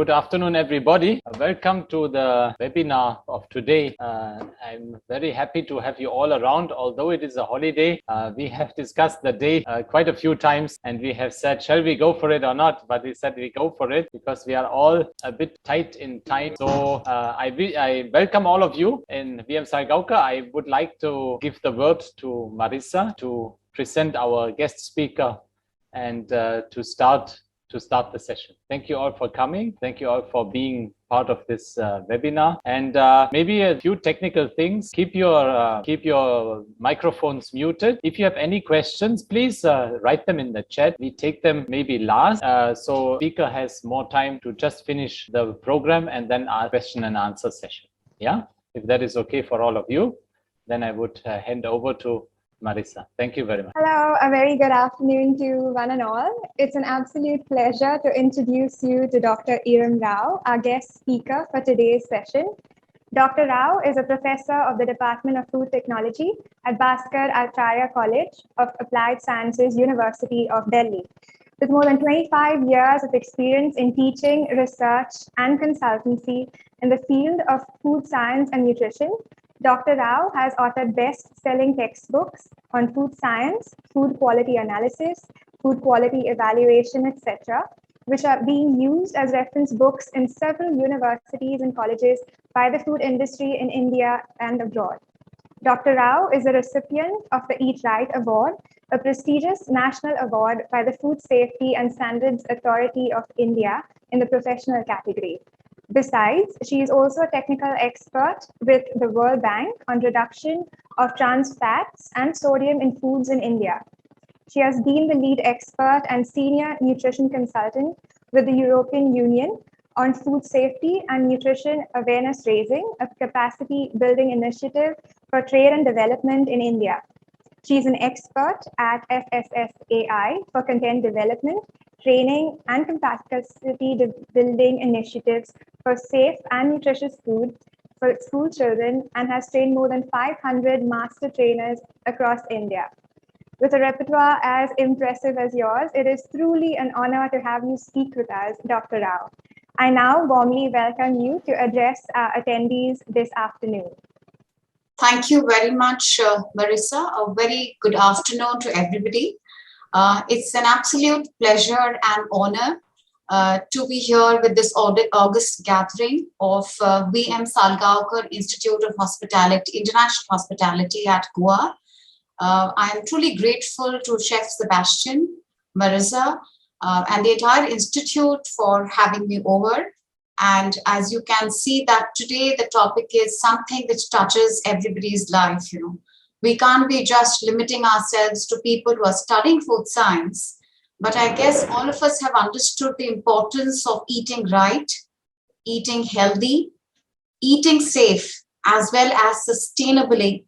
Good afternoon, everybody. Welcome to the webinar of today. I'm very happy to have you all around. Although it is a holiday, we have discussed the day quite a few times, and we have said, shall we go for it or not? But we said we go for it because we are all a bit tight in time. So I welcome all of you in Salgaocar. I would like to give the word to Marissa to present our guest speaker and to start the session. Thank you all for coming. Thank you all for being part of this webinar. And maybe a few technical things. Keep your microphones muted. If you have any questions, please write them in the chat. We take them maybe last, so speaker has more time to just finish the program and then our question and answer session. Yeah, if that is okay for all of you, then I would hand over to Marissa. Thank you very much. Hello, a very good afternoon to one and all. It's an absolute pleasure to introduce you to Dr. Eram Rao, our guest speaker for today's session. Dr. Rao is a professor of the Department of Food Technology at Bhaskaracharya College of Applied Sciences, University of Delhi. With more than 25 years of experience in teaching, research, and consultancy in the field of food science and nutrition, Dr. Rao has authored best-selling textbooks on food science, food quality analysis, food quality evaluation, etc., which are being used as reference books in several universities and colleges by the food industry in India and abroad. Dr. Rao is a recipient of the Eat Right Award, a prestigious national award by the Food Safety and Standards Authority of India in the professional category. Besides, she is also a technical expert with the World Bank on reduction of trans fats and sodium in foods in India. She has been the lead expert and senior nutrition consultant with the European Union on food safety and nutrition awareness raising, a capacity building initiative for trade and development in India. She is an expert at FSSAI for content development, training, and capacity building initiatives for safe and nutritious food for school children, and has trained more than 500 master trainers across India. With a repertoire as impressive as yours, it is truly an honor to have you speak with us, Dr. Rao. I now warmly welcome you to address our attendees this afternoon. Thank you very much, Marissa. A very good afternoon to everybody. It's an absolute pleasure and honor to be here with this August gathering of VMSIIHE Institute of Hospitality, International Hospitality at Goa. I am truly grateful to Chef Sebastian, Marissa, and the entire institute for having me over. And as you can see that today the topic is something which touches everybody's life. We can't be just limiting ourselves to people who are studying food science, but I guess all of us have understood the importance of eating right, eating healthy, eating safe, as well as sustainably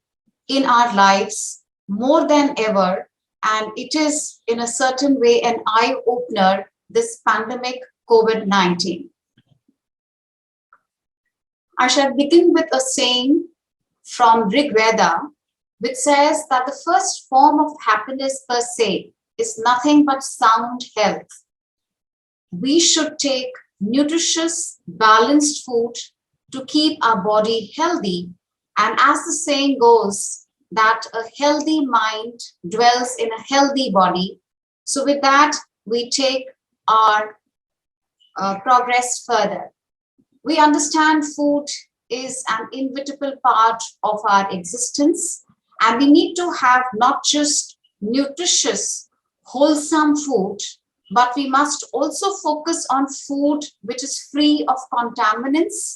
in our lives more than ever. And it is in a certain way an eye-opener, this pandemic COVID-19. I shall begin with a saying from Rig Veda, which says that the first form of happiness per se is nothing but sound health. We should take nutritious, balanced food to keep our body healthy. And as the saying goes, that a healthy mind dwells in a healthy body. So with that, we take our progress further. We understand food is an inevitable part of our existence, and we need to have not just nutritious, wholesome food, but we must also focus on food which is free of contaminants,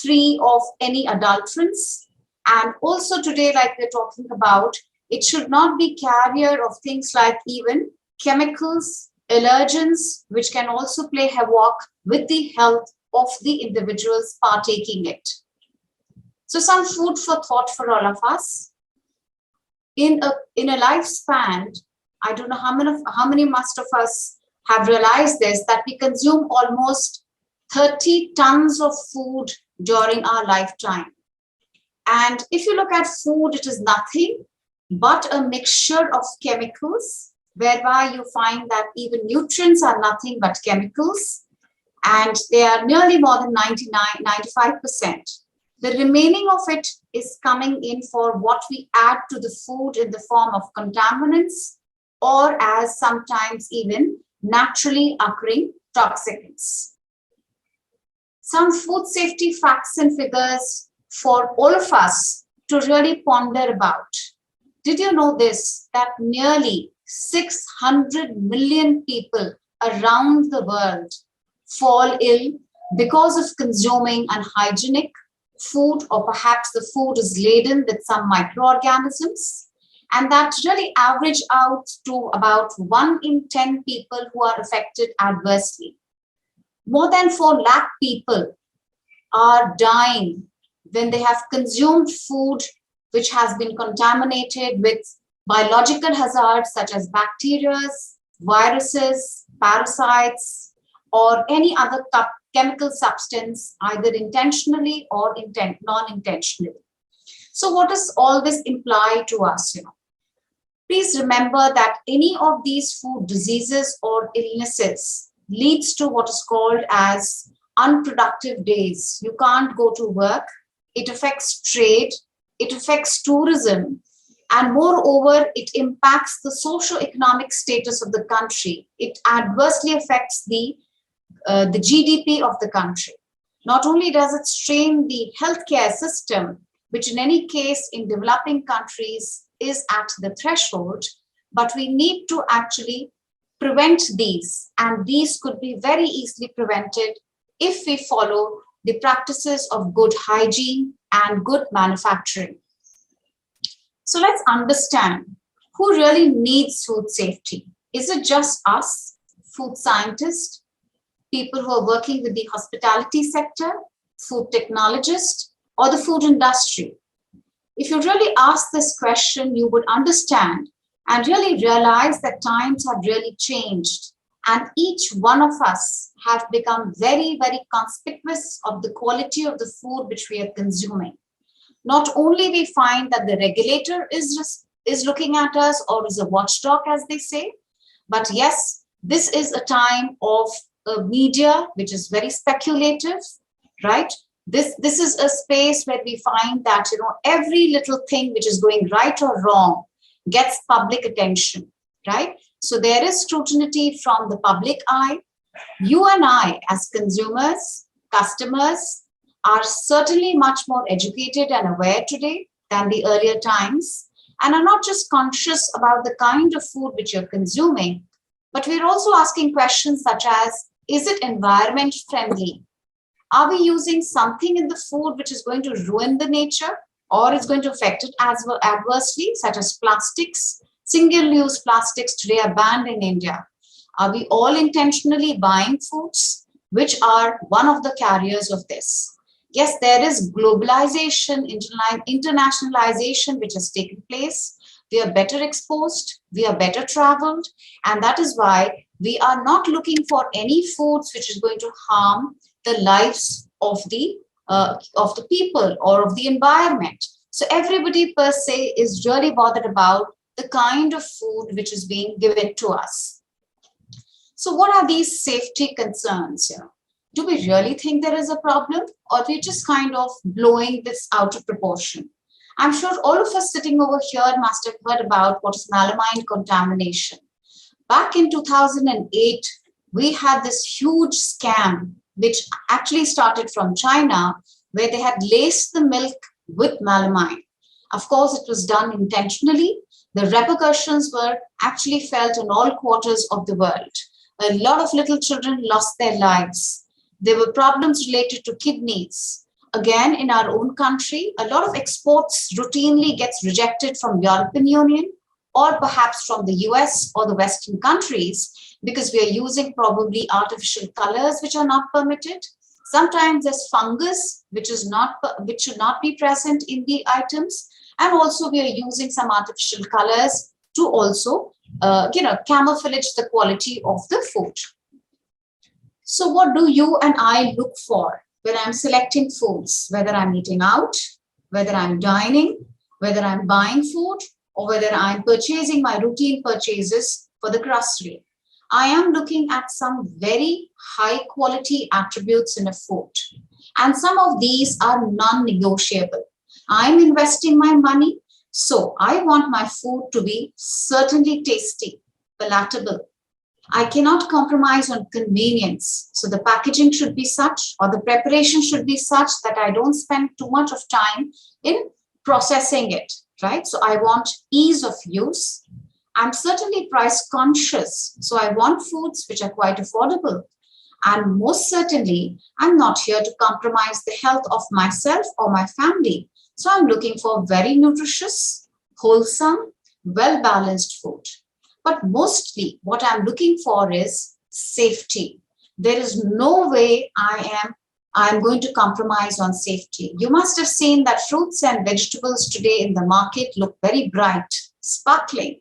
free of any adulterants. And also today, like we're talking about, it should not be carrier of things like even chemicals, allergens, which can also play havoc with the health of the individuals partaking it. So some food for thought for all of us. In a lifespan, I don't know how many most of us have realized this, that we consume almost 30 tons of food during our lifetime. And if you look at food, it is nothing but a mixture of chemicals, whereby you find that even nutrients are nothing but chemicals. and they are nearly more than 95%. The remaining of it is coming in for what we add to the food in the form of contaminants, or as sometimes even naturally occurring toxicants. Some food safety facts and figures for all of us to really ponder about. Did you know this, that nearly 600 million people around the world fall ill because of consuming unhygienic food, or perhaps the food is laden with some microorganisms, and that really average out to about 1 in 10 people who are affected adversely. More than 4 lakh people are dying when they have consumed food which has been contaminated with biological hazards such as bacteria, viruses, parasites, or any other chemical substance, either intentionally or non-intentionally. So what does all this imply to us? Please remember that any of these food diseases or illnesses leads to what is called as unproductive days. You can't go to work. It affects trade. It affects tourism. And moreover, it impacts the socio-economic status of the country. It adversely affects the GDP of the country. Not only does it strain the healthcare system, which in any case in developing countries is at the threshold, but we need to actually prevent these, and these could be very easily prevented if we follow the practices of good hygiene and good manufacturing. So let's understand who really needs food safety. Is it just us, food scientists, people who are working with the hospitality sector, food technologists, or the food industry? If you really ask this question, you would understand and really realize that times have really changed, and each one of us have become very, very conspicuous of the quality of the food which we are consuming. Not only we find that the regulator is looking at us, or is a watchdog, as they say, but yes, this is a time of media which is very speculative, right? This is a space where we find that every little thing which is going right or wrong gets public attention, right? So there is scrutiny from the public eye. You and I, as consumers, customers, are certainly much more educated and aware today than the earlier times, and are not just conscious about the kind of food which you're consuming, but we're also asking questions such as, is it environment friendly? Are we using something in the food which is going to ruin the nature, or is going to affect it adversely, such as plastics? Single-use plastics today are banned in India. Are we all intentionally buying foods which are one of the carriers of this? Yes, there is globalization, internationalization which has taken place. We are better exposed, we are better traveled, and that is why we are not looking for any foods which is going to harm the lives of the people or of the environment. So everybody per se is really bothered about the kind of food which is being given to us. So what are these safety concerns here? Do we really think there is a problem, or we're just kind of blowing this out of proportion? I'm sure all of us sitting over here must have heard about what is melamine contamination. Back in 2008, we had this huge scam, which actually started from China, where they had laced the milk with melamine. Of course, it was done intentionally. The repercussions were actually felt in all quarters of the world. A lot of little children lost their lives. There were problems related to kidneys. Again, in our own country, a lot of exports routinely gets rejected from European Union, or perhaps from the US or the Western countries, because we are using probably artificial colors which are not permitted. Sometimes there's fungus which should not be present in the items, and also we are using some artificial colors to also camouflage the quality of the food. So what do you and I look for when I'm selecting foods, whether I'm eating out, whether I'm dining, whether I'm buying food, or whether I'm purchasing my routine purchases for the grocery? I am looking at some very high quality attributes in a food. And some of these are non-negotiable. I'm investing my money, so I want my food to be certainly tasty, palatable. I cannot compromise on convenience. So the packaging should be such, or the preparation should be such that I don't spend too much of time in processing it, right? So I want ease of use. I'm certainly price conscious. So I want foods which are quite affordable. And most certainly, I'm not here to compromise the health of myself or my family. So I'm looking for very nutritious, wholesome, well-balanced food. But mostly what I'm looking for is safety. There is no way I'm going to compromise on safety. You must have seen that fruits and vegetables today in the market look very bright, sparkling,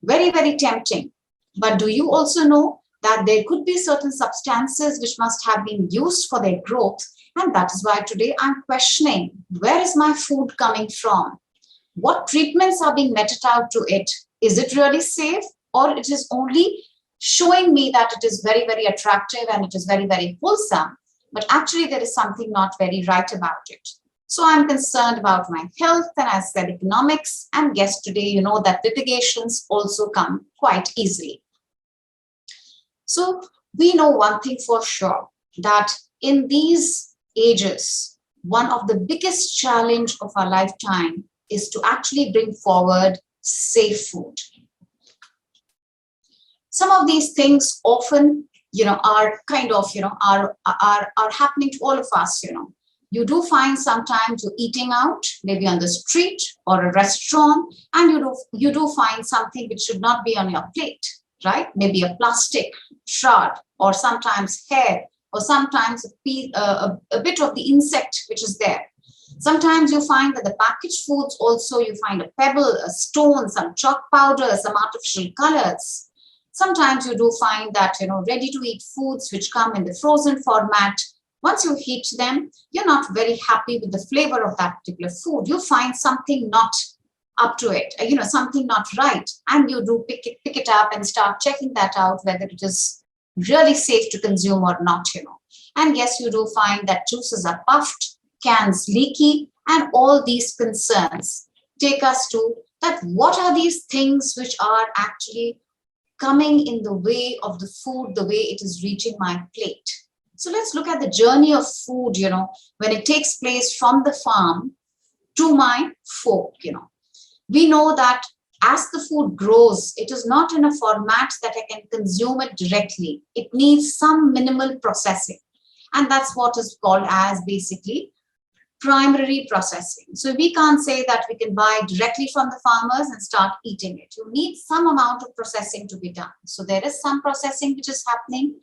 very, very tempting. But do you also know that there could be certain substances which must have been used for their growth? And that is why today I'm questioning, where is my food coming from? What treatments are being meted out to it? Is it really safe? Or it is only showing me that it is very, very attractive and it is very, very wholesome, but actually there is something not very right about it. So I'm concerned about my health, and as I said, economics, and guess today, you know that litigations also come quite easily. So we know one thing for sure, that in these ages, one of the biggest challenge of our lifetime is to actually bring forward safe food. Some of these things often, are kind of, are happening to all of us, You do find sometimes you're eating out, maybe on the street or a restaurant, and you do find something which should not be on your plate, right? Maybe a plastic shard, or sometimes hair, or sometimes a bit of the insect which is there. Sometimes you find that the packaged foods also, you find a pebble, a stone, some chalk powder, some artificial colors. Sometimes you do find that, ready-to-eat foods which come in the frozen format, once you heat them, you're not very happy with the flavor of that particular food. You find something not up to it, something not right. And you do pick it up and start checking that out, whether it is really safe to consume or not, And yes, you do find that juices are puffed, cans leaky, and all these concerns take us to that what are these things which are actually coming in the way of the food, the way it is reaching my plate. So let's look at the journey of food, when it takes place from the farm to my fork, We know that as the food grows, it is not in a format that I can consume it directly. It needs some minimal processing. And that's what is called as basically primary processing. So we can't say that we can buy directly from the farmers and start eating it. You need some amount of processing to be done. So there is some processing which is happening.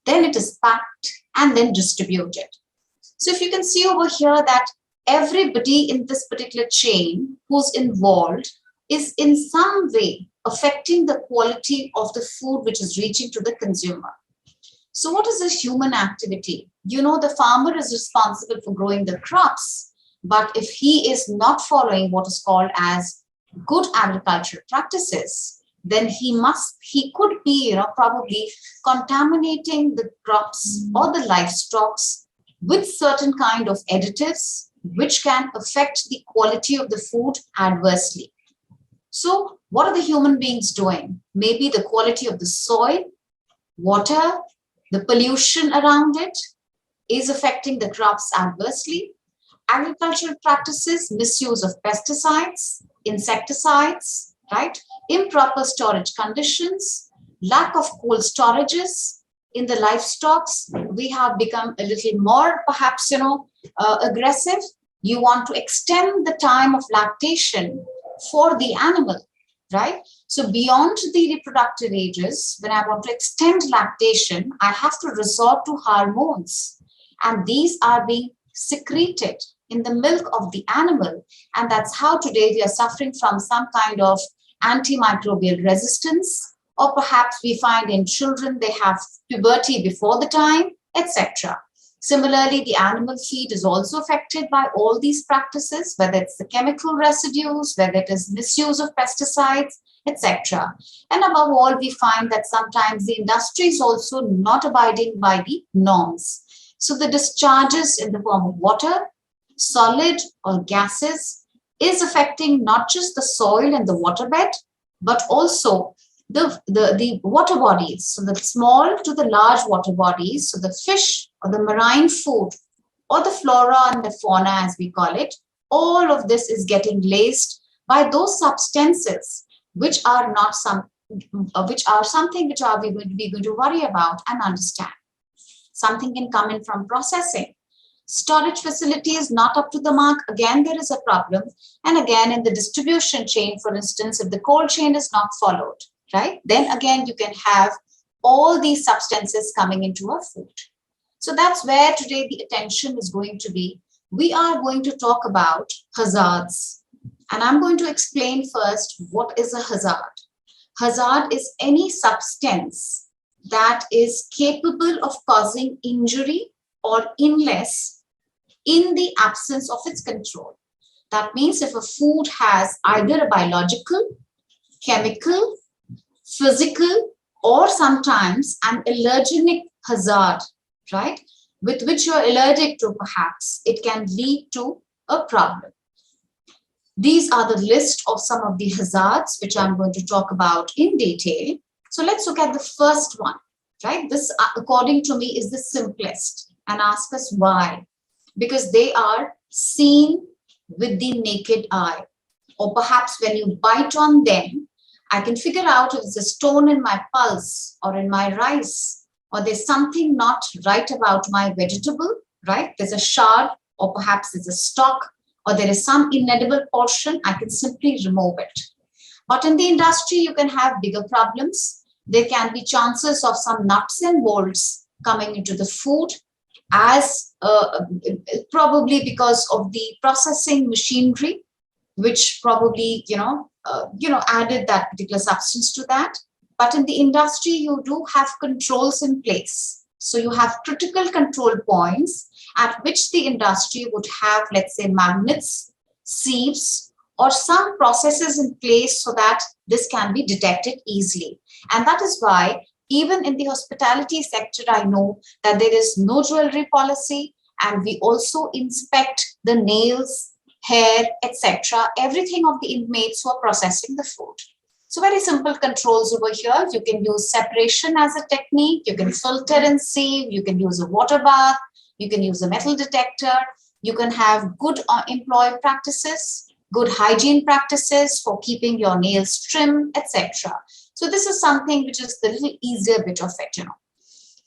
Then it is packed and then distributed. So if you can see over here that everybody in this particular chain who's involved is in some way affecting the quality of the food which is reaching to the consumer. So what is this human activity? The farmer is responsible for growing the crops, but if he is not following what is called as good agricultural practices, then he could be, probably contaminating the crops or the livestock with certain kind of additives, which can affect the quality of the food adversely. So what are the human beings doing? Maybe the quality of the soil, water, the pollution around it is affecting the crops adversely. Agricultural practices, misuse of pesticides, insecticides, right? Improper storage conditions, lack of cold storages in the livestock. We have become a little more, perhaps, aggressive. You want to extend the time of lactation for the animal, right? So beyond the reproductive ages, when I want to extend lactation, I have to resort to hormones. And these are being secreted in the milk of the animal. And that's how today we are suffering from some kind of antimicrobial resistance, or perhaps we find in children they have puberty before the time, etc. Similarly, the animal feed is also affected by all these practices, whether it's the chemical residues, whether it is misuse of pesticides, etc. And above all, we find that sometimes the industry is also not abiding by the norms. So the discharges in the form of water, solid or gases is affecting not just the soil and the waterbed, but also the water bodies, so the small to the large water bodies, so the fish or the marine food or the flora and the fauna as we call it, all of this is getting laced by those substances which are not something which are we going to worry about and understand. Something can come in from processing. Storage facility is not up to the mark. Again, there is a problem. And again, in the distribution chain, for instance, if the cold chain is not followed, right, then again, you can have all these substances coming into our food. So that's where today the attention is going to be. We are going to talk about hazards. And I'm going to explain first what is a hazard. Hazard is any substance that is capable of causing injury or illness in the absence of its control. That means if a food has either a biological, chemical, physical, or sometimes an allergenic hazard, right, with which you're allergic to perhaps, it can lead to a problem. These are the list of some of the hazards which I'm going to talk about in detail. So let's look at the first one, right? This, according to me, is the simplest, and ask us why. Because they are seen with the naked eye, or perhaps when you bite on them, I can figure out if it's a stone in my pulse or in my rice, or there's something not right about my vegetable, right? There's a shard, or perhaps there's a stalk, or there is some inedible portion, I can simply remove it. But in the industry, you can have bigger problems. There can be chances of some nuts and bolts coming into the food, as probably because of the processing machinery, which probably added that particular substance to that. But in the industry, you do have controls in place. So you have critical control points at which the industry would have, let's say, magnets, sieves, or some processes in place so that this can be detected easily. And that is why even in the hospitality sector, I know that there is no jewelry policy, and we also inspect the nails, hair, etc., everything of the inmates who are processing the food. So very simple controls over here. You can use separation as a technique. You can filter and sieve. You can use a water bath. You can use a metal detector. You can have good employee practices, good hygiene practices for keeping your nails trim, etc. So this is something which is the little easier bit of it,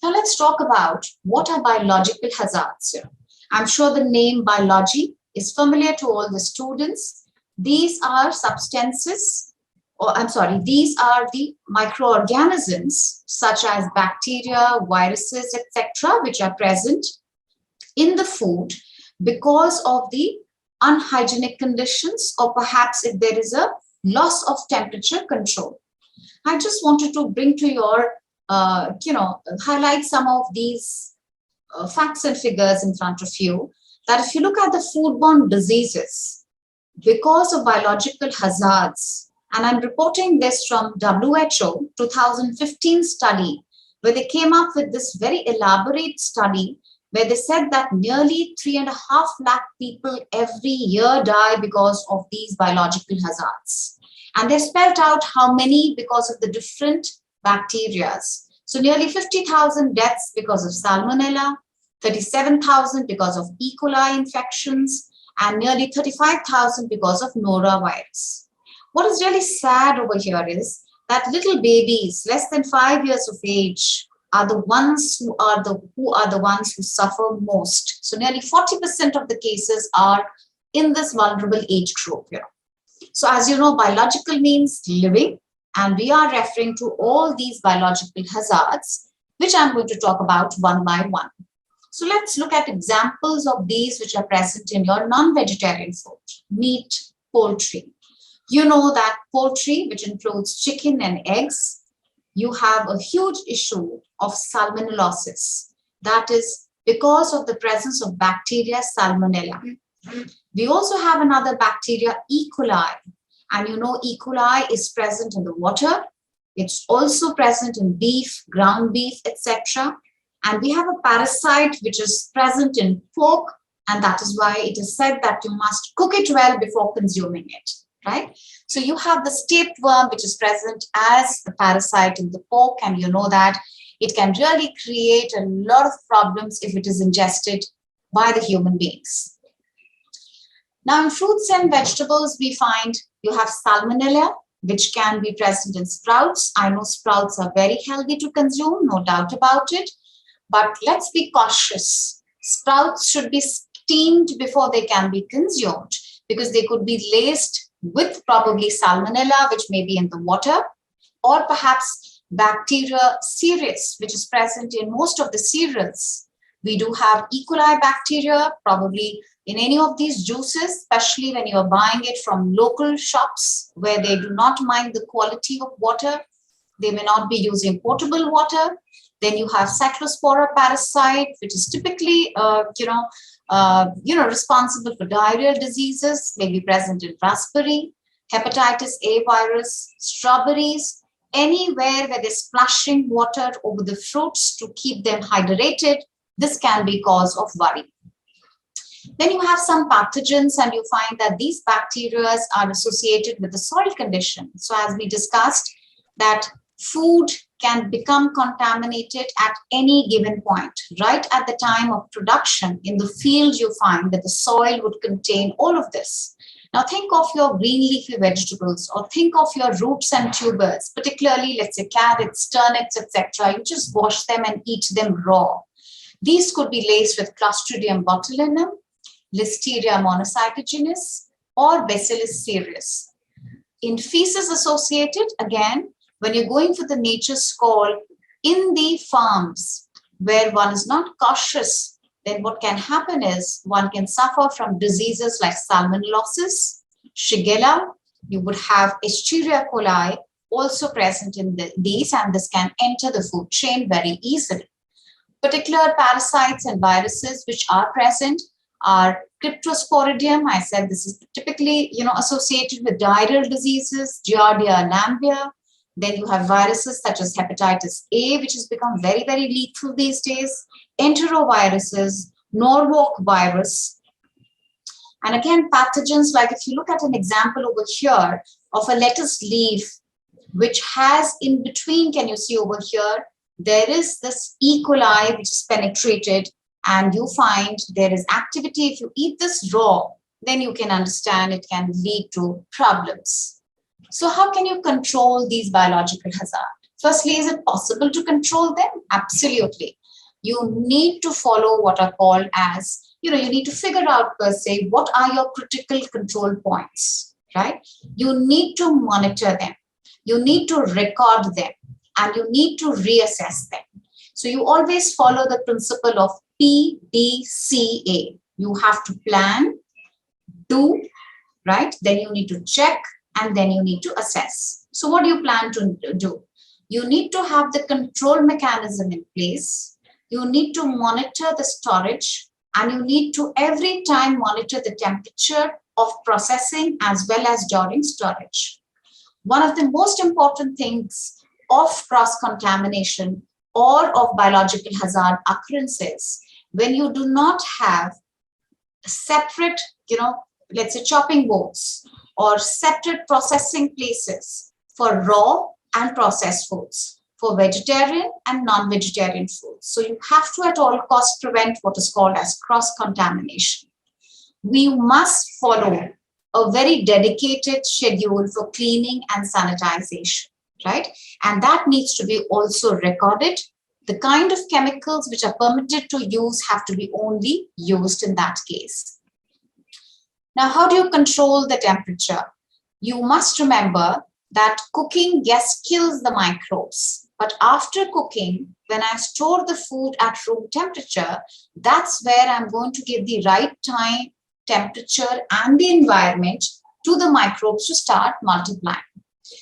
Now let's talk about what are biological hazards. I'm sure the name biology is familiar to all the students. These are substances, these are the microorganisms such as bacteria, viruses, etc., which are present in the food because of the unhygienic conditions, or perhaps if there is a loss of temperature control. I just wanted to bring to your, highlight some of these facts and figures in front of you, that if you look at the foodborne diseases, because of biological hazards, and I'm reporting this from WHO 2015 study, where they came up with this very elaborate study where they said that nearly 3.5 lakh people every year die because of these biological hazards. And they spelled out how many because of the different bacteria. So nearly 50,000 deaths because of Salmonella, 37,000 because of E. coli infections, and nearly 35,000 because of norovirus. What is really sad over here is that little babies less than 5 years of age are the ones who are the ones who suffer most. So nearly 40% of the cases are in this vulnerable age group here. So as you know, biological means living, and we are referring to all these biological hazards, which I'm going to talk about one by one. So let's look at examples of these which are present in your non-vegetarian food, meat, poultry. You know that poultry, which includes chicken and eggs, you have a huge issue of salmonellosis. That is because of the presence of bacteria Salmonella. We also have another bacteria, E. coli. And you know, E. coli is present in the water. It's also present in beef, ground beef, etc. And we have a parasite which is present in pork. And that is why it is said that you must cook it well before consuming it, right? So you have the tapeworm, which is present as a parasite in the pork. And you know that it can really create a lot of problems if it is ingested by the human beings. Now, in fruits and vegetables, we find you have Salmonella, which can be present in sprouts. I know sprouts are very healthy to consume, no doubt about it. But let's be cautious. Sprouts should be steamed before they can be consumed because they could be laced with probably Salmonella, which may be in the water, or perhaps bacteria cereus, which is present in most of the cereals. We do have E. coli bacteria, probably in any of these juices, especially when you're buying it from local shops where they do not mind the quality of water. They may not be using potable water. Then you have Cyclospora parasite, which is typically, responsible for diarrheal diseases, may be present in raspberry, hepatitis A virus, strawberries, anywhere where they're splashing water over the fruits to keep them hydrated. This can be cause of worry. Then you have some pathogens, and you find that these bacteria are associated with the soil condition. So as we discussed, that food can become contaminated at any given point. Right at the time of production in the field, you find that the soil would contain all of this. Now think of your green leafy vegetables, or think of your roots and tubers, particularly let's say carrots, turnips, etc. You just wash them and eat them raw. These could be laced with Clostridium botulinum, Listeria monocytogenes, or Bacillus cereus. In feces associated, again, when you're going for the nature's call in the farms where one is not cautious, then what can happen is one can suffer from diseases like salmonellosis, Shigella. You would have Escherichia coli also present in these, and this can enter the food chain very easily. Particular parasites and viruses which are present are Cryptosporidium. I said this is typically associated with diarrheal diseases, Giardia lamblia. Then you have viruses such as hepatitis A, which has become very, very lethal these days, enteroviruses, Norwalk virus. And again, pathogens, like if you look at an example over here of a lettuce leaf, which has in between, can you see over here, there is this E. coli which is penetrated, and you find there is activity. If you eat this raw, then you can understand it can lead to problems. So how can you control these biological hazards? Firstly, is it possible to control them? Absolutely. You need to follow what are called as, you need to figure out per se, what are your critical control points, right? You need to monitor them. You need to record them, and you need to reassess them. So you always follow the principle of PDCA. You have to plan, do, right? Then you need to check, and then you need to assess. So what do you plan to do? You need to have the control mechanism in place. You need to monitor the storage, and you need to every time monitor the temperature of processing as well as during storage. One of the most important things of cross-contamination or of biological hazard occurrences, when you do not have separate, let's say chopping boards or separate processing places for raw and processed foods, for vegetarian and non-vegetarian foods. So you have to at all costs prevent what is called as cross-contamination. We must follow a very dedicated schedule for cleaning and sanitization, right? And that needs to be also recorded. The kind of chemicals which are permitted to use have to be only used in that case. Now, how do you control the temperature? You must remember that cooking, yes, kills the microbes. But after cooking, when I store the food at room temperature, that's where I'm going to give the right time, temperature, and the environment to the microbes to start multiplying.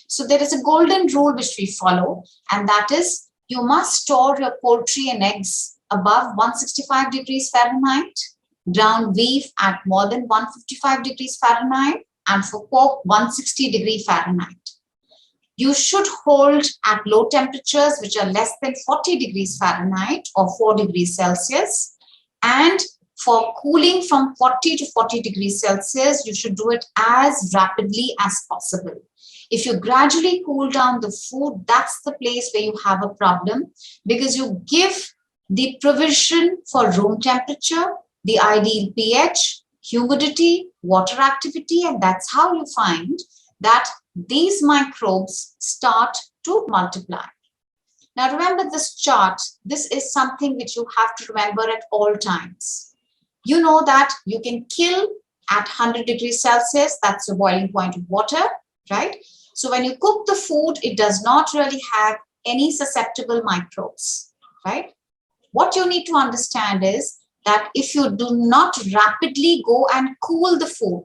So there is a golden rule which we follow, and that is you must store your poultry and eggs above 165 degrees Fahrenheit, ground beef at more than 155 degrees Fahrenheit, and for pork 160 degree Fahrenheit. You should hold at low temperatures which are less than 40 degrees Fahrenheit or 4 degrees Celsius. And for cooling from 40 to 40 degrees Celsius, you should do it as rapidly as possible. If you gradually cool down the food, that's the place where you have a problem, because you give the provision for room temperature, the ideal pH, humidity, water activity, and that's how you find that these microbes start to multiply. Now remember this chart. This is something which you have to remember at all times. You know that you can kill at 100 degrees Celsius, that's the boiling point of water, right? So when you cook the food, it does not really have any susceptible microbes, right? What you need to understand is that if you do not rapidly go and cool the food,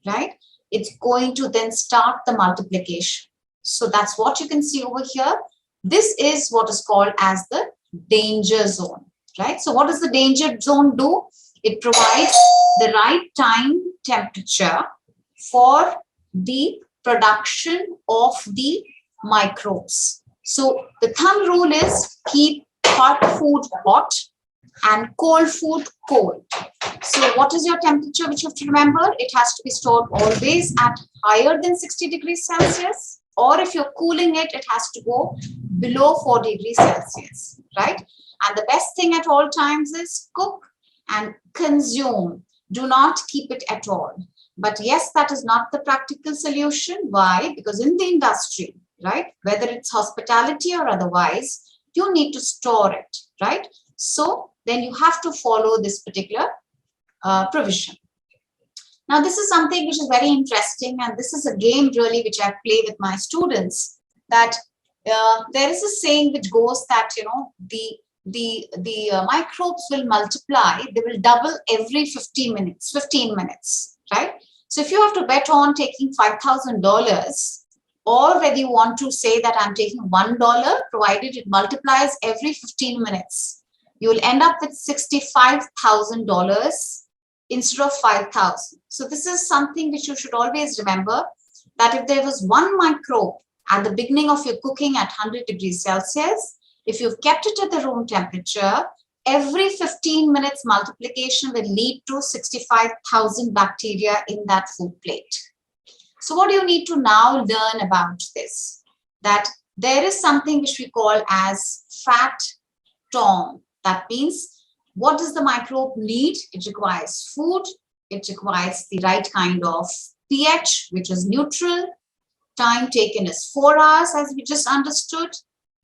right, it's going to then start the multiplication. So that's what you can see over here. This is what is called as the danger zone, right? So what does the danger zone do? It provides the right time temperature for the production of the microbes. So the thumb rule is keep hot food hot and cold food cold. So what is your temperature which you have to remember? It has to be stored always at higher than 60 degrees Celsius, or if you're cooling it, it has to go below 4 degrees Celsius, right? And the best thing at all times is cook and consume. Do not keep it at all. But yes, that is not the practical solution. Why? Because in the industry, right, whether it's hospitality or otherwise, you need to store it, right? So then you have to follow this particular provision. Now, this is something which is very interesting, and this is a game really which I play with my students, that there is a saying which goes that, you know, the microbes will multiply, they will double every 15 minutes, right? So if you have to bet on taking $5,000, or whether you want to say that I'm taking $1, provided it multiplies every 15 minutes, you will end up with $65,000 instead of 5,000. So this is something which you should always remember, that if there was one microbe at the beginning of your cooking at 100 degrees Celsius, if you've kept it at the room temperature, every 15 minutes multiplication will lead to 65,000 bacteria in that food plate. So what do you need to now learn about this? That there is something which we call as fat tom. That means, what does the microbe need? It requires food. It requires the right kind of pH, which is neutral. Time taken is 4 hours, as we just understood.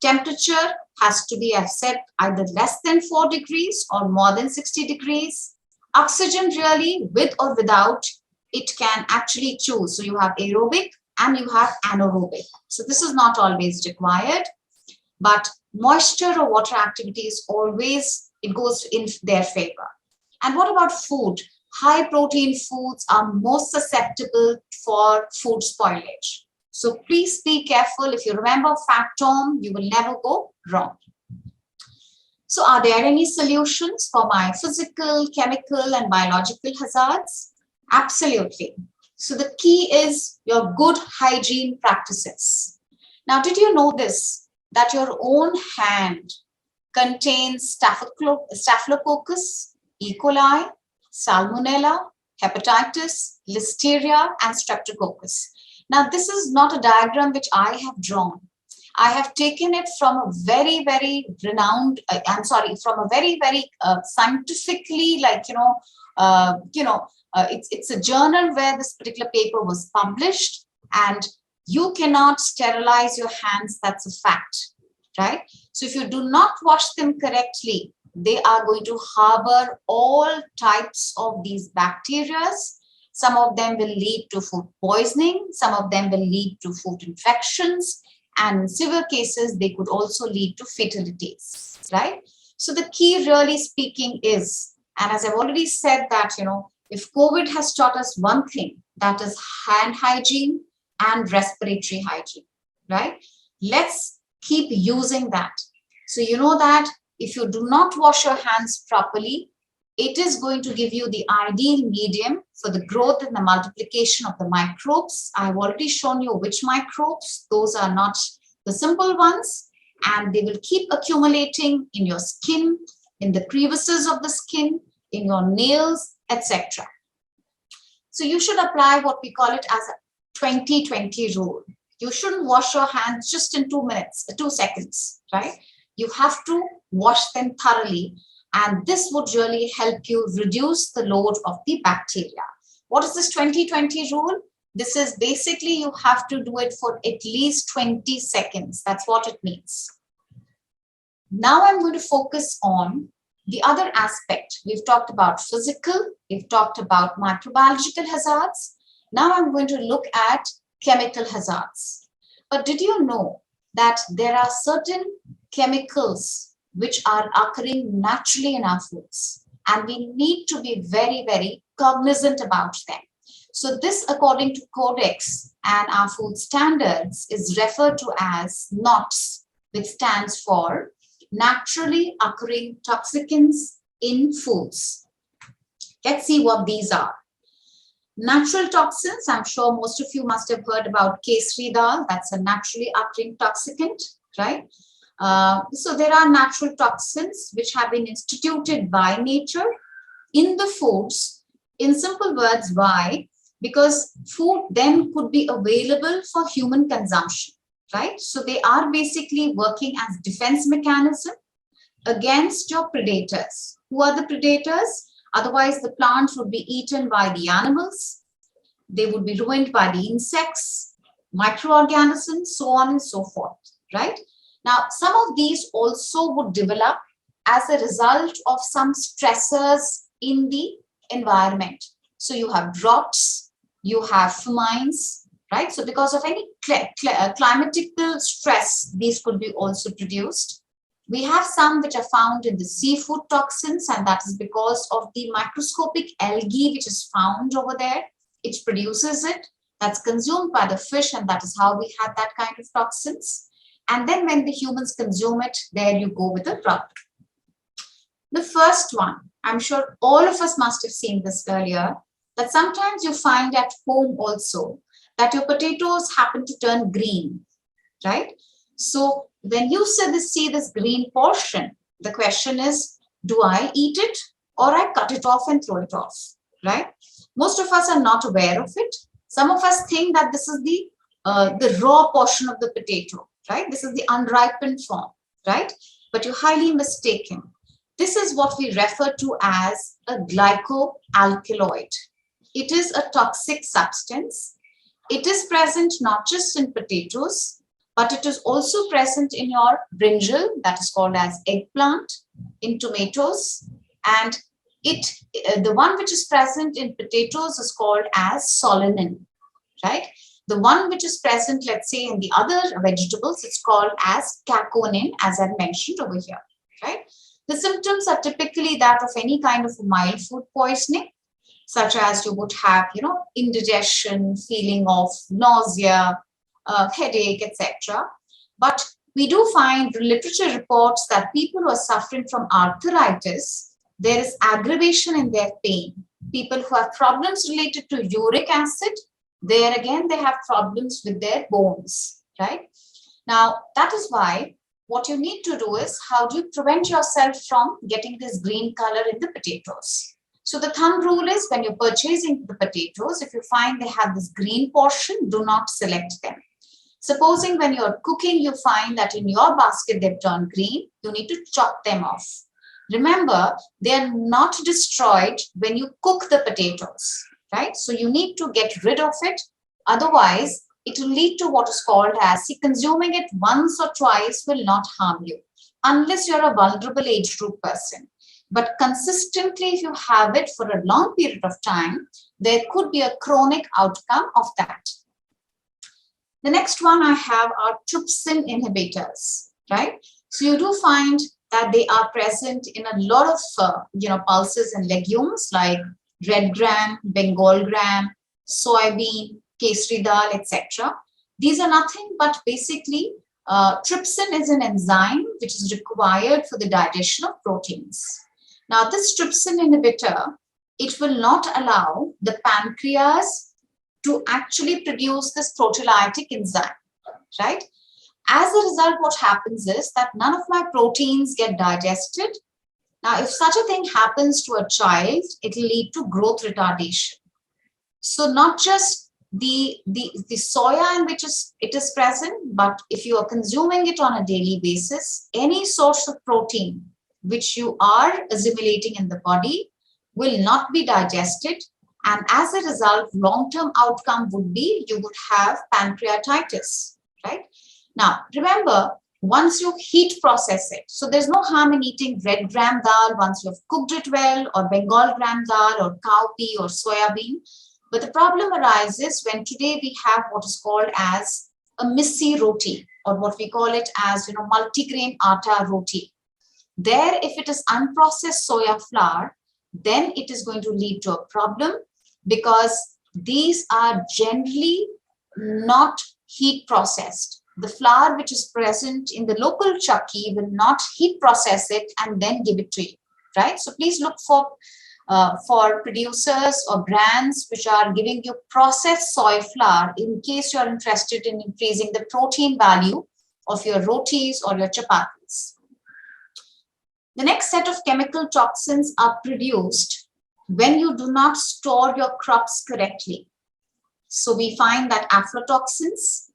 Temperature has to be, I've said, either less than 4 degrees or more than 60 degrees. Oxygen, really, with or without, it can actually choose. So you have aerobic and you have anaerobic. So this is not always required, but moisture or water activity is always, it goes in their favor. And what about food? High protein foods are most susceptible for food spoilage. So please be careful. If you remember fat tom, you will never go wrong. So are there any solutions for my physical, chemical, and biological hazards? Absolutely. So the key is your good hygiene practices. Now, did you know this? That your own hand contains Staphylococcus, E. coli, Salmonella, hepatitis, Listeria, and Streptococcus. Now, this is not a diagram which I have drawn. I have taken it from a very, very renowned, from a very, very scientifically, it's a journal where this particular paper was published, and you cannot sterilize your hands. That's a fact, right? So if you do not wash them correctly, they are going to harbor all types of these bacteria. Some of them will lead to food poisoning. Some of them will lead to food infections. And in severe cases, they could also lead to fatalities, right? So the key, really speaking, is, and as I've already said that, you know, if COVID has taught us one thing, that is hand hygiene and respiratory hygiene, right? Let's keep using that. So you know that if you do not wash your hands properly, it is going to give you the ideal medium for the growth and the multiplication of the microbes. I have already shown you which microbes. Those are not the simple ones, and they will keep accumulating in your skin, in the crevices of the skin, in your nails, etc. So you should apply what we call it as a 20-20 rule. You shouldn't wash your hands just in 2 seconds, right? You have to wash them thoroughly, and this would really help you reduce the load of the bacteria. What is this 20-20 rule? This is basically you have to do it for at least 20 seconds. That's what it means. Now I'm going to focus on the other aspect. We've talked about physical, we've talked about microbiological hazards. Now I'm going to look at chemical hazards. But did you know that there are certain chemicals which are occurring naturally in our foods, and we need to be very, very cognizant about them. So this, according to Codex and our food standards, is referred to as NOTS, which stands for naturally occurring toxicants in foods. Let's see what these are. Natural toxins, I'm sure most of you must have heard about kesri dal. That's a naturally occurring toxicant, right? So there are natural toxins which have been instituted by nature in the foods. In simple words, why? Because food then could be available for human consumption, right? So they are basically working as defense mechanism against your predators. Who are the predators? Otherwise, the plants would be eaten by the animals. They would be ruined by the insects, microorganisms, so on and so forth, right? Now, some of these also would develop as a result of some stressors in the environment. So you have droughts, you have famines, right? So because of any climatical stress, these could be also produced. We have some which are found in the seafood toxins, and that is because of the microscopic algae which is found over there. It produces it, that's consumed by the fish, and that is how we have that kind of toxins. And then when the humans consume it, there you go with the drought. The first one, I'm sure all of us must have seen this earlier, that sometimes you find at home also that your potatoes happen to turn green, right? So when you see this green portion, the question is, do I eat it or I cut it off and throw it off, right? Most of us are not aware of it. Some of us think that this is the raw portion of the potato, right? This is the unripened form, right? But you're highly mistaken. This is what we refer to as a glycoalkaloid. It is a toxic substance. It is present not just in potatoes, but it is also present in your brinjal, that is called as eggplant, in tomatoes, and the one which is present in potatoes is called as solanine, right? The one which is present, let's say, in the other vegetables, it's called as chaconine, as I mentioned over here, right? The symptoms are typically that of any kind of mild food poisoning, such as you would have, indigestion, feeling of nausea, headache, etc. But we do find literature reports that people who are suffering from arthritis, there is aggravation in their pain. People who have problems related to uric acid, there again, they have problems with their bones, right? Now, that is why what you need to do is, how do you prevent yourself from getting this green color in the potatoes? So the thumb rule is, when you're purchasing the potatoes, if you find they have this green portion, do not select them. Supposing when you're cooking, you find that in your basket they've turned green, you need to chop them off. Remember, they are not destroyed when you cook the potatoes, right? So you need to get rid of it. Otherwise, it will lead to what is called as, consuming it once or twice will not harm you, unless you're a vulnerable age group person. But consistently, if you have it for a long period of time, there could be a chronic outcome of that. The next one I have are trypsin inhibitors, right? So you do find that they are present in a lot of pulses and legumes like red gram, Bengal gram, soybean, kesri dal, etc. These are nothing but basically Trypsin is an enzyme which is required for the digestion of proteins. Now, this trypsin inhibitor, it will not allow the pancreas to actually produce this proteolytic enzyme, right? As a result, what happens is that none of my proteins get digested. Now, if such a thing happens to a child, it will lead to growth retardation. So not just the soya in which it is present, but if you are consuming it on a daily basis, any source of protein which you are assimilating in the body will not be digested. And as a result, long-term outcome would be you would have pancreatitis, right? Now, remember, once you heat process it, so there's no harm in eating red gram dal once you've cooked it well, or Bengal gram dal, or cowpea, or soya bean. But the problem arises when today we have what is called as a missi roti, or what we call it as, multigrain atta roti. There, if it is unprocessed soya flour, then it is going to lead to a problem, because these are generally not heat processed. The flour which is present in the local chakki will not heat process it and then give it to you, right? So please look for producers or brands which are giving you processed soy flour in case you're interested in increasing the protein value of your rotis or your chapatis. The next set of chemical toxins are produced when you do not store your crops correctly. So we find that aflatoxins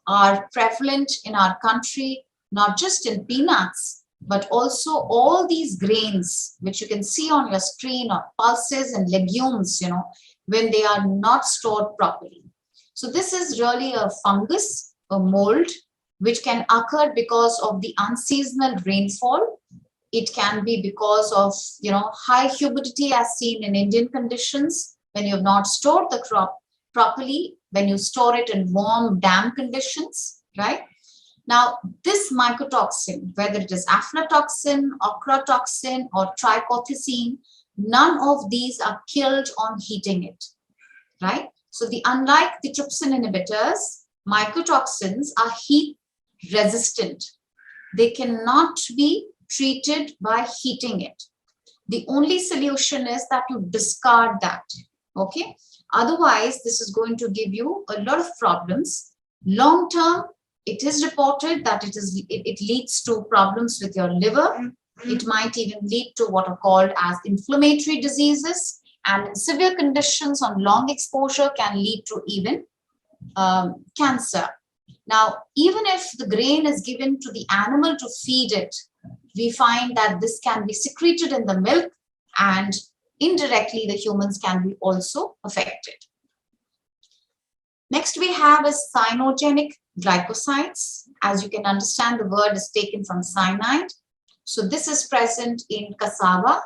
are prevalent in our country, not just in peanuts, but also all these grains, which you can see on your screen, or pulses and legumes, when they are not stored properly. So this is really a fungus, a mold, which can occur because of the unseasonal rainfall. It can be because of, high humidity as seen in Indian conditions, when you have not stored the crop properly, when you store it in warm, damp conditions, right? Now, this mycotoxin, whether it is aflatoxin, ochratoxin, or trichothecene, none of these are killed on heating it, right? So unlike the trypsin inhibitors, mycotoxins are heat resistant. They cannot be treated by heating it. The only solution is that you discard that, okay? Otherwise, this is going to give you a lot of problems. Long term, it is reported that it leads to problems with your liver. It might even lead to what are called as inflammatory diseases, and in severe conditions on long exposure can lead to even cancer. Now, even if the grain is given to the animal to feed it, we find that this can be secreted in the milk, and indirectly the humans can be also affected. Next we have is cyanogenic glycosides. As you can understand, the word is taken from cyanide. So this is present in cassava,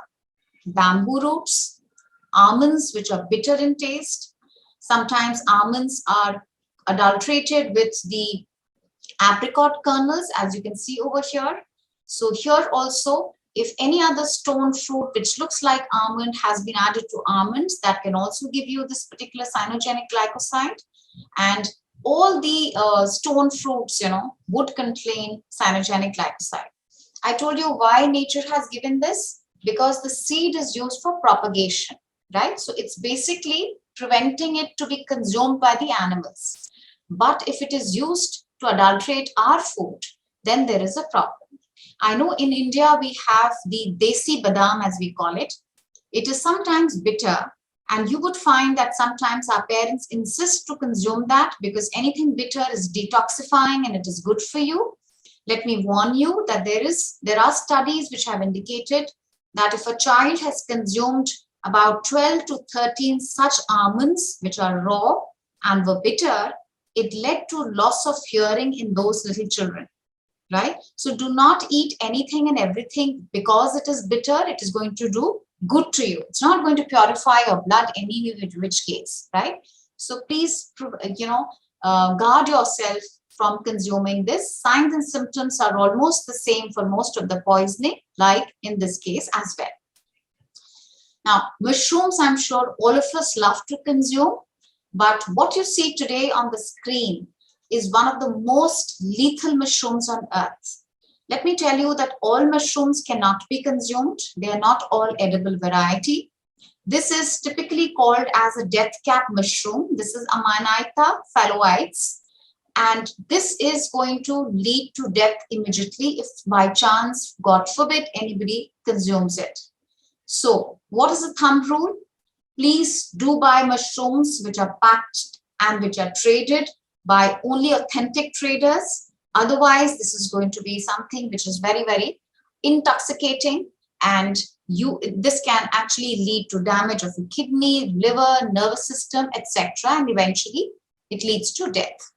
bamboo roots, almonds, which are bitter in taste. Sometimes almonds are adulterated with the apricot kernels, as you can see over here. So here also, if any other stone fruit which looks like almond has been added to almonds, that can also give you this particular cyanogenic glycoside. And all the stone fruits, would contain cyanogenic glycoside. I told you why nature has given this, because the seed is used for propagation, right? So it's basically preventing it to be consumed by the animals. But if it is used to adulterate our food, then there is a problem. I know in India we have the desi badam, as we call it. It is sometimes bitter, and you would find that sometimes our parents insist to consume that because anything bitter is detoxifying and it is good for you. Let me warn you that there are studies which have indicated that if a child has consumed about 12 to 13 such almonds which are raw and were bitter, it led to loss of hearing in those little children, right? So do not eat anything and everything because it is bitter. It is going to do good to you. It's not going to purify your blood any which case, right? So please, guard yourself from consuming this. Signs and symptoms are almost the same for most of the poisoning, like in this case as well. Now, mushrooms, I'm sure all of us love to consume, but what you see today on the screen is one of the most lethal mushrooms on earth. Let me tell you that all mushrooms cannot be consumed. They are not all edible variety. This is typically called as a death cap mushroom. This is Amanita phalloides. And this is going to lead to death immediately if by chance, God forbid, anybody consumes it. So what is the thumb rule? Please do buy mushrooms which are packed and which are traded by only authentic traders. Otherwise, this is going to be something which is very, very intoxicating, and this can actually lead to damage of the kidney, liver, nervous system, etc. And eventually it leads to death.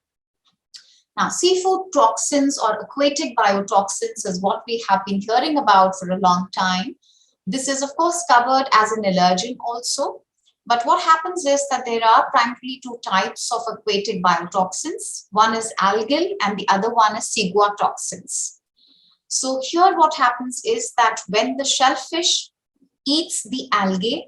Now, seafood toxins or aquatic biotoxins is what we have been hearing about for a long time. This is, of course, covered as an allergen also. But what happens is that there are primarily two types of aquatic biotoxins. One is algal and the other one is ciguatoxins. So here what happens is that when the shellfish eats the algae,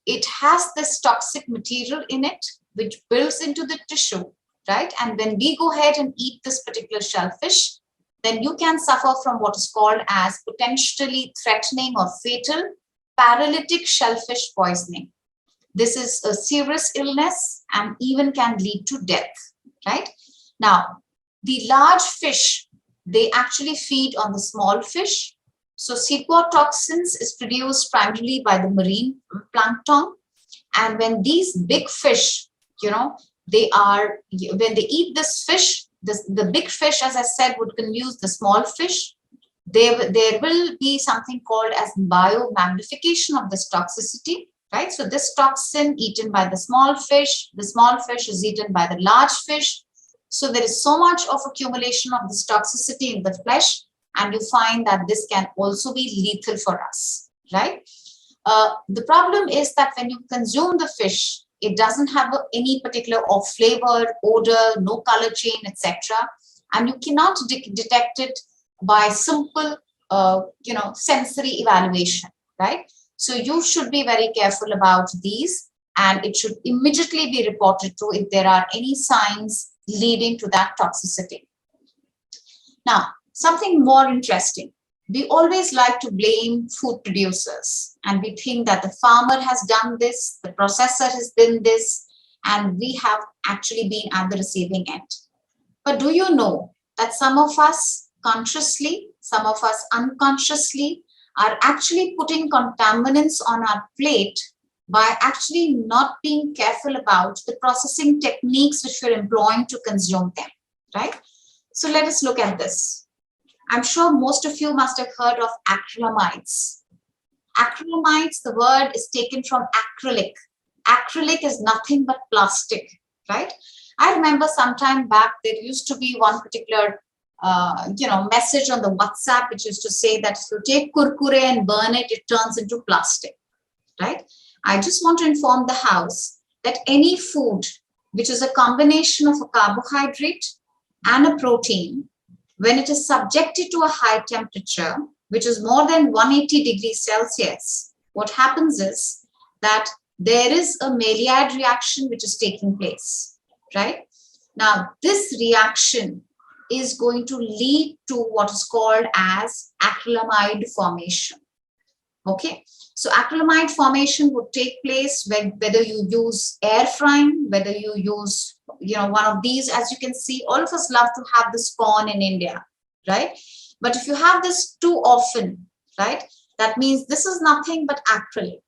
it has this toxic material in it which builds into the tissue, right? And when we go ahead and eat this particular shellfish, then you can suffer from what is called as potentially threatening or fatal paralytic shellfish poisoning. This is a serious illness and even can lead to death, right? Now, the large fish, they actually feed on the small fish. So ciguatoxins is produced primarily by the marine plankton. And when these big fish, when they eat this fish, the big fish, as I said, would consume the small fish. There will be something called as biomagnification of this toxicity, right? So this toxin eaten by the small fish is eaten by the large fish. So there is so much of accumulation of this toxicity in the flesh, and you find that this can also be lethal for us, right? The problem is that when you consume the fish, it doesn't have any particular flavor, odor, no color chain, etc. And you cannot detect it by simple, sensory evaluation, right? So you should be very careful about these, and it should immediately be reported to if there are any signs leading to that toxicity. Now, something more interesting. We always like to blame food producers, and we think that the farmer has done this, the processor has done this, and we have actually been at the receiving end. But do you know that some of us consciously, some of us unconsciously are actually putting contaminants on our plate by actually not being careful about the processing techniques which we're employing to consume them, right? So let us look at this. I'm sure most of you must have heard of acrylamides. Acrylamides, the word is taken from acrylic. Acrylic is nothing but plastic, right? I remember some time back, there used to be one particular message on the WhatsApp, which used to say that if you take kurkure and burn it, it turns into plastic, right? I just want to inform the house that any food which is a combination of a carbohydrate and a protein, when it is subjected to a high temperature, which is more than 180 degrees Celsius, what happens is that there is a Maillard reaction which is taking place, right? Now, this reaction is going to lead to what is called as acrylamide formation. Okay, so acrylamide formation would take place whether you use air frying, whether you use one of these. As you can see, all of us love to have this corn in India, right? But if you have this too often, right, that means this is nothing but acrylic,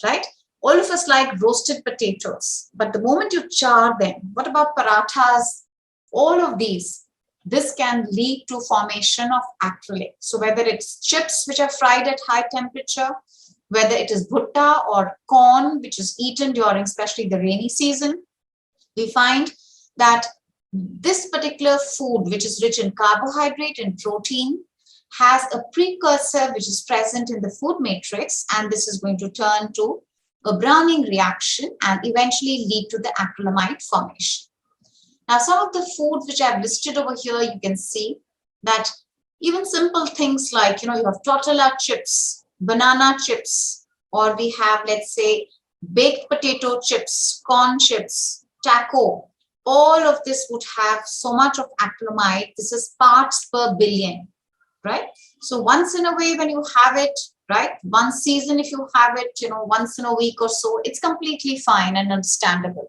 right? All of us like roasted potatoes, but the moment you char them, what about parathas? All of these, this can lead to formation of acrylic. So whether it's chips which are fried at high temperature, whether it is bhutta or corn which is eaten during especially the rainy season, we find that this particular food, which is rich in carbohydrate and protein, has a precursor which is present in the food matrix, and this is going to turn to a browning reaction and eventually lead to the acrylamide formation. Now, some of the foods which I've listed over here, you can see that even simple things like, you have tortilla chips, banana chips, or we have, let's say, baked potato chips, corn chips, taco. all of this would have so much of acrylamide. This is parts per billion, right? So once in a way when you have it, right, one season if you have it, once in a week or so, it's completely fine and understandable.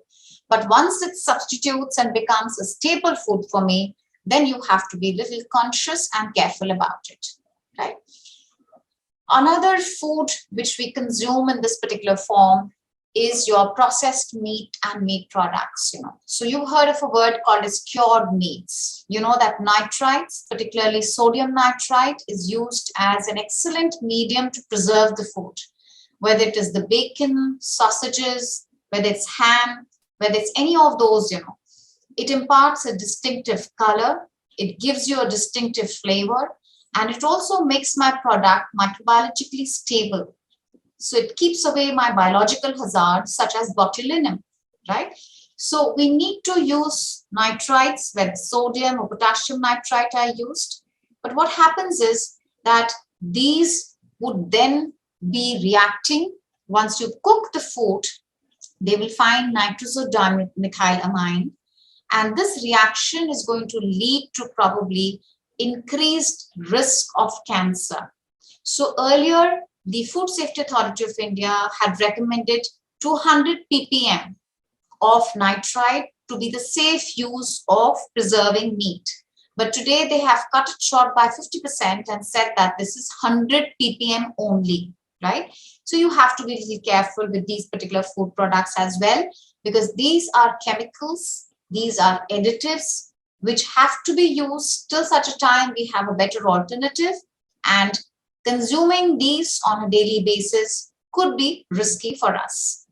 But once it substitutes and becomes a staple food for me, then you have to be a little conscious and careful about it, right? Another food which we consume in this particular form is your processed meat and meat products. So you've heard of a word called as cured meats. You know that nitrites, particularly sodium nitrite, is used as an excellent medium to preserve the food, whether it is the bacon, sausages, whether it's ham, whether it's any of those. It imparts a distinctive color, it gives you a distinctive flavor, and it also makes my product microbiologically stable. So it keeps away my biological hazards such as botulinum, right? So we need to use nitrites, whether sodium or potassium nitrite are used. But what happens is that these would then be reacting. Once you cook the food, they will find nitrosodimethylamine. And this reaction is going to lead to probably increased risk of cancer. So earlier, the Food Safety Authority of India had recommended 200 ppm of nitrite to be the safe use of preserving meat. But today they have cut it short by 50% and said that this is 100 ppm only, right? So you have to be really careful with these particular food products as well, because these are chemicals, these are additives, which have to be used till such a time we have a better alternative, and consuming these on a daily basis could be risky for us.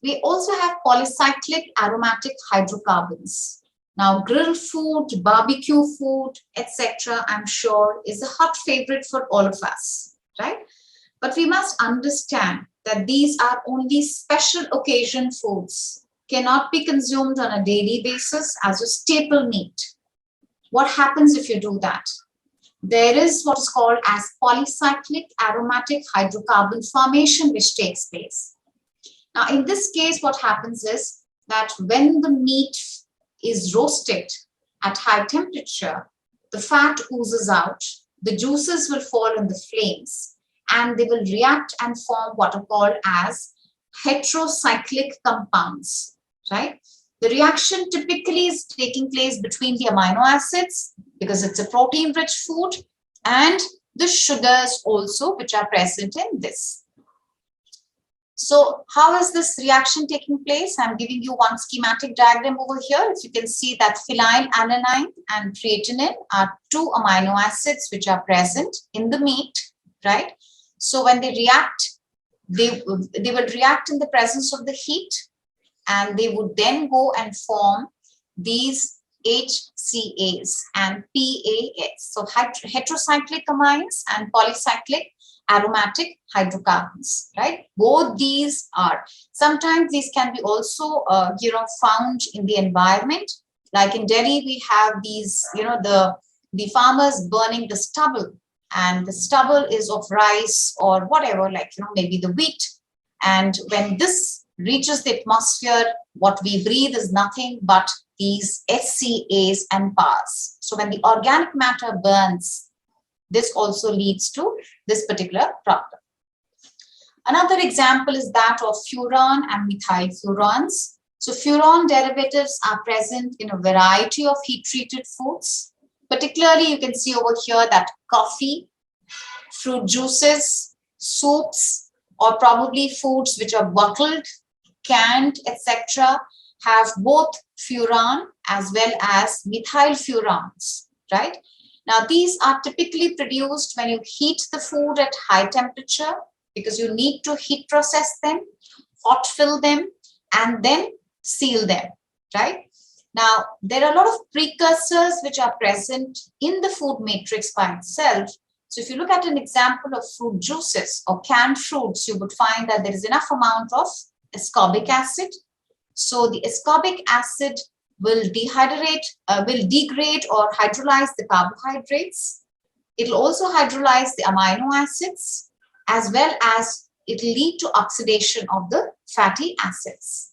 We also have polycyclic aromatic hydrocarbons. Now, grill food, barbecue food, etc., I'm sure is a hot favorite for all of us, right? But we must understand that these are only special occasion foods, cannot be consumed on a daily basis as a staple meat. What happens if you do that? There is what is called as polycyclic aromatic hydrocarbon formation which takes place. Now, in this case, what happens is that when the meat is roasted at high temperature, the fat oozes out, the juices will fall in the flames, and they will react and form what are called as heterocyclic compounds, right? The reaction typically is taking place between the amino acids, because it's a protein-rich food, and the sugars also which are present in this. So how is this reaction taking place? I'm giving you one schematic diagram over here. If you can see that phenylalanine and creatinine are two amino acids which are present in the meat, right? So when they react, they will react in the presence of the heat, and they would then go and form these HCAs and PAS. So heterocyclic amines and polycyclic aromatic hydrocarbons, right? Both these are, sometimes these can be also, found in the environment. Like in Delhi, we have these, the farmers burning the stubble, and the stubble is of rice or whatever, like, maybe the wheat. And when this reaches the atmosphere, what we breathe is nothing but these SCAs and PAS. So when the organic matter burns, this also leads to this particular problem. Another example is that of furan and methyl furans. So furan derivatives are present in a variety of heat-treated foods. Particularly, you can see over here that coffee, fruit juices, soups, or probably foods which are bottled, canned, etc., have both furan as well as methyl furans, right? Now, these are typically produced when you heat the food at high temperature, because you need to heat process them, hot fill them, and then seal them, right? Now, there are a lot of precursors which are present in the food matrix by itself. So if you look at an example of fruit juices or canned fruits, you would find that there is enough amount of ascorbic acid. So the ascorbic acid will degrade or hydrolyze the carbohydrates. It will also hydrolyze the amino acids, as well as it will lead to oxidation of the fatty acids.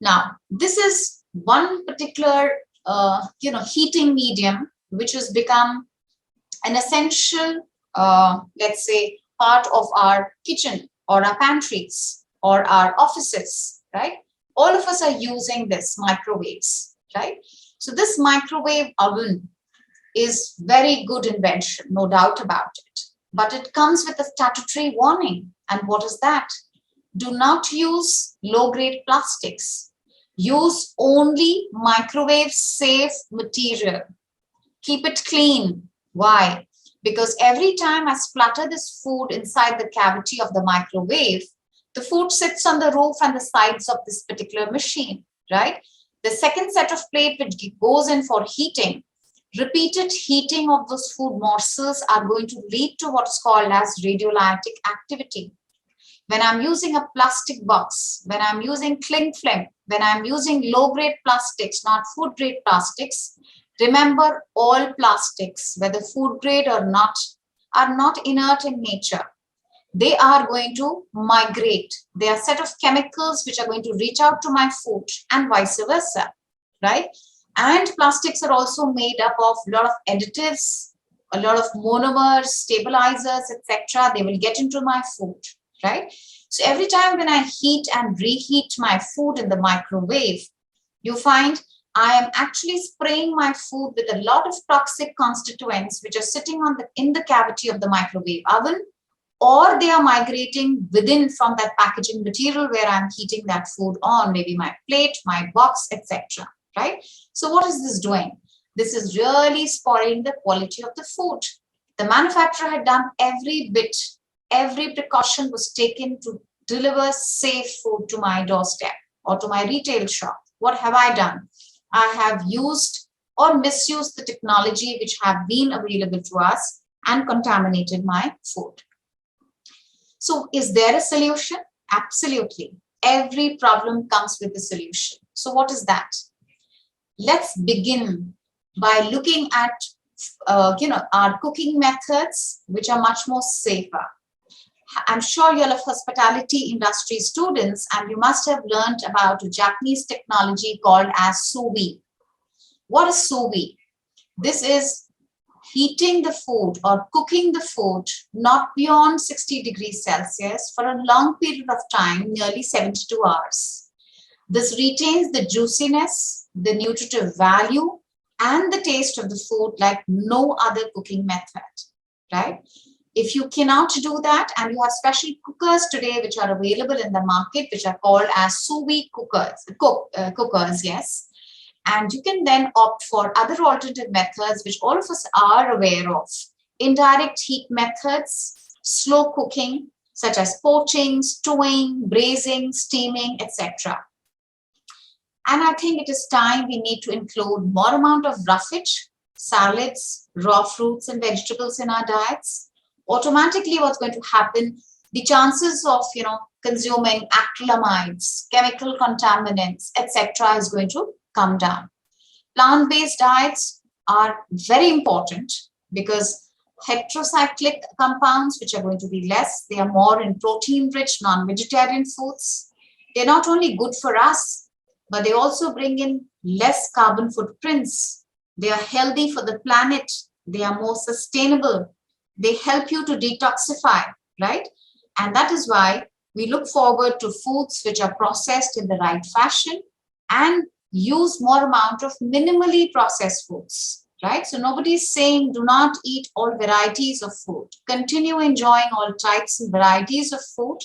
Now, this is one particular, heating medium, which has become an essential, let's say, part of our kitchen or our pantries or our offices, right? All of us are using this microwaves, right? So this microwave oven is very good invention, no doubt about it. But it comes with a statutory warning. And what is that? Do not use low-grade plastics. Use only microwave-safe material. Keep it clean. Why? Because every time I splatter this food inside the cavity of the microwave, the food sits on the roof and the sides of this particular machine, right? The second set of plate which goes in for heating, repeated heating of those food morsels are going to lead to what is called as radiolytic activity. When I'm using a plastic box, when I'm using cling film, when I'm using low-grade plastics, not food-grade plastics, remember all plastics, whether food-grade or not, are not inert in nature. They are going to migrate. They are a set of chemicals which are going to reach out to my food and vice versa, right? And plastics are also made up of a lot of additives, a lot of monomers, stabilizers, etc. They will get into my food, right? So every time when I heat and reheat my food in the microwave, you find I am actually spraying my food with a lot of toxic constituents which are sitting in the cavity of the microwave oven, or they are migrating within from that packaging material where I'm heating that food on, maybe my plate, my box, etc. Right? So what is this doing? This is really spoiling the quality of the food. The manufacturer had done every bit, every precaution was taken to deliver safe food to my doorstep or to my retail shop. What have I done? I have used or misused the technology which have been available to us and contaminated my food. So is there a solution? Absolutely. Every problem comes with a solution. So what is that? Let's begin by looking at our cooking methods, which are much more safer. I'm sure you're of hospitality industry students, and you must have learned about a Japanese technology called as sous vide. What is sous vide? This is heating the food or cooking the food not beyond 60 degrees Celsius for a long period of time, nearly 72 hours. This retains the juiciness, the nutritive value, and the taste of the food like no other cooking method, right? If you cannot do that, and you have special cookers today which are available in the market, which are called as sous vide cookers, yes. And you can then opt for other alternative methods, which all of us are aware of. Indirect heat methods, slow cooking, such as poaching, stewing, braising, steaming, etc. And I think it is time we need to include more amount of roughage, salads, raw fruits and vegetables in our diets. Automatically, what's going to happen, the chances of consuming acrylamides, chemical contaminants, etc. is going to come down. Plant-based diets are very important because heterocyclic compounds, which are going to be less, they are more in protein-rich, non-vegetarian foods. They're not only good for us, but they also bring in less carbon footprints. They are healthy for the planet. They are more sustainable. They help you to detoxify, right? And that is why we look forward to foods which are processed in the right fashion and use more amount of minimally processed foods, right? So nobody is saying do not eat all varieties of food. Continue enjoying all types and varieties of food,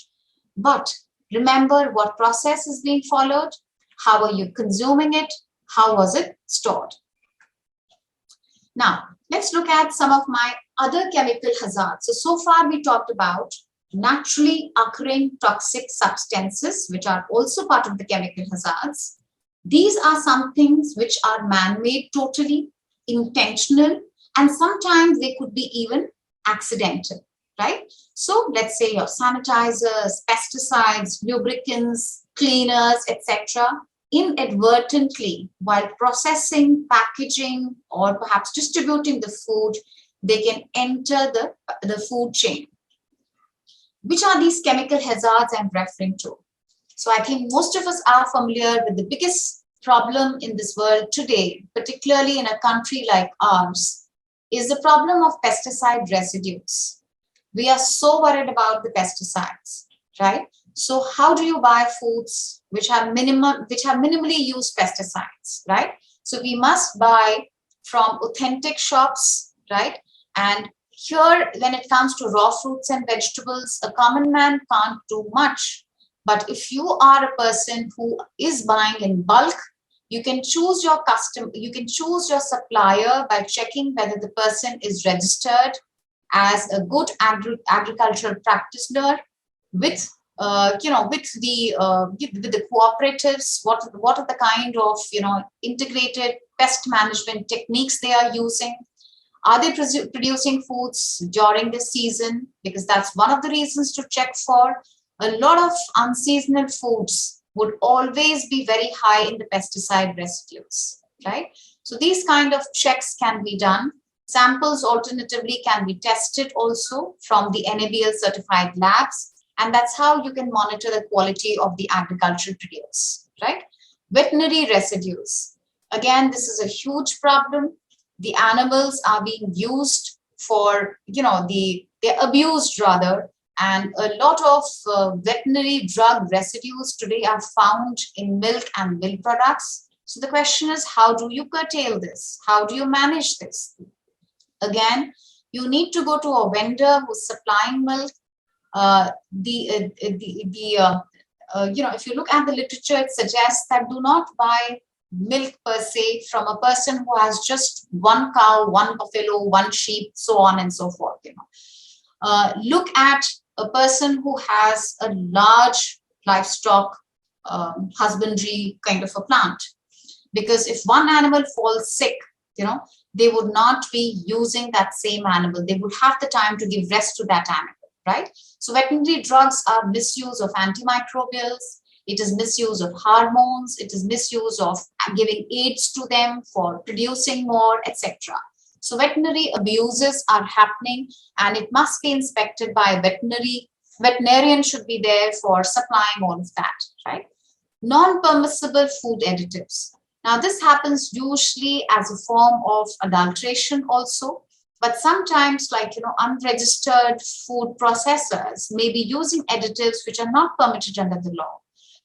but remember what process is being followed, how are you consuming it, how was it stored. Now, let's look at some of my other chemical hazards. So far we talked about naturally occurring toxic substances, which are also part of the chemical hazards. These are some things which are man-made totally, intentional, and sometimes they could be even accidental, right? So let's say your sanitizers, pesticides, lubricants, cleaners, etc. inadvertently, while processing, packaging, or perhaps distributing the food, they can enter the food chain. Which are these chemical hazards I'm referring to? So I think most of us are familiar with the biggest problem in this world today, particularly in a country like ours, is the problem of pesticide residues. We are so worried about the pesticides, right? So how do you buy foods which have minimally used pesticides, right? So we must buy from authentic shops, right? And here, when it comes to raw fruits and vegetables, a common man can't do much. But if you are a person who is buying in bulk, you can choose your supplier by checking whether the person is registered as a good agricultural practitioner with with the cooperatives. What are the kind of integrated pest management techniques they are using? Are they producing foods during the season? Because that's one of the reasons to check for. A lot of unseasonal foods would always be very high in the pesticide residues, right? So these kind of checks can be done. Samples alternatively can be tested also from the NABL certified labs. And that's how you can monitor the quality of the agricultural produce, right? Veterinary residues. Again, this is a huge problem. The animals are being used for, they're abused rather. And a lot of veterinary drug residues today are found in milk and milk products. So the question is, how do you curtail this? How do you manage this? Again, you need to go to a vendor who's supplying milk. If you look at the literature, it suggests that do not buy milk per se from a person who has just one cow, one buffalo, one sheep, so on and so forth. Look at a person who has a large livestock husbandry kind of a plant, because if one animal falls sick, they would not be using that same animal. They would have the time to give rest to that animal, right? So veterinary drugs are misuse of antimicrobials. It is misuse of hormones. It is misuse of giving aids to them for producing more, etc. So veterinary abuses are happening, and it must be inspected by a veterinary. Veterinarian should be there for supplying all of that, right? Non-permissible food additives. Now, this happens usually as a form of adulteration also, but sometimes unregistered food processors may be using additives which are not permitted under the law.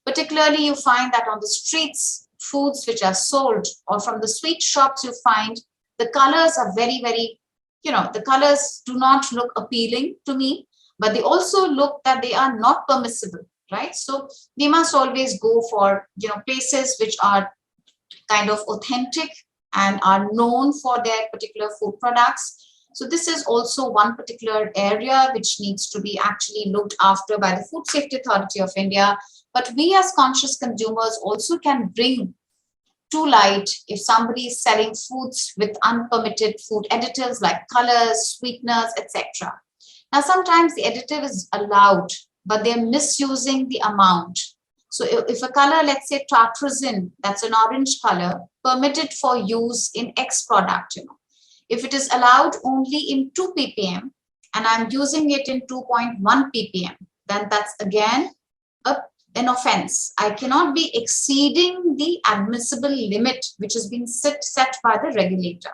Particularly, you find that on the streets, foods which are sold, or from the sweet shops, you find the colors are very, very, the colors do not look appealing to me, but they also look that they are not permissible, right? So they must always go for, places which are kind of authentic and are known for their particular food products. So this is also one particular area which needs to be actually looked after by the Food Safety Authority of India. But we as conscious consumers also can bring to light if somebody is selling foods with unpermitted food additives like colors, sweeteners, etc. Now, sometimes the additive is allowed, but they're misusing the amount. So if a color, let's say Trypsin, that's an orange color, permitted for use in X product, if it is allowed only in 2 ppm and I'm using it in 2.1 ppm, then that's again an offense. I cannot be exceeding the admissible limit which has been set by the regulator.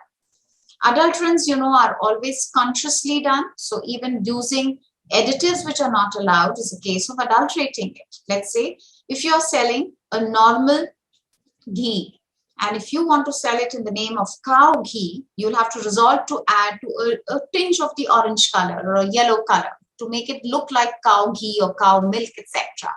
Adulterants, are always consciously done. So even using additives which are not allowed is a case of adulterating it. Let's say if you're selling a normal ghee, and if you want to sell it in the name of cow ghee, you'll have to resort to add to a tinge of the orange color or a yellow color to make it look like cow ghee or cow milk, etc.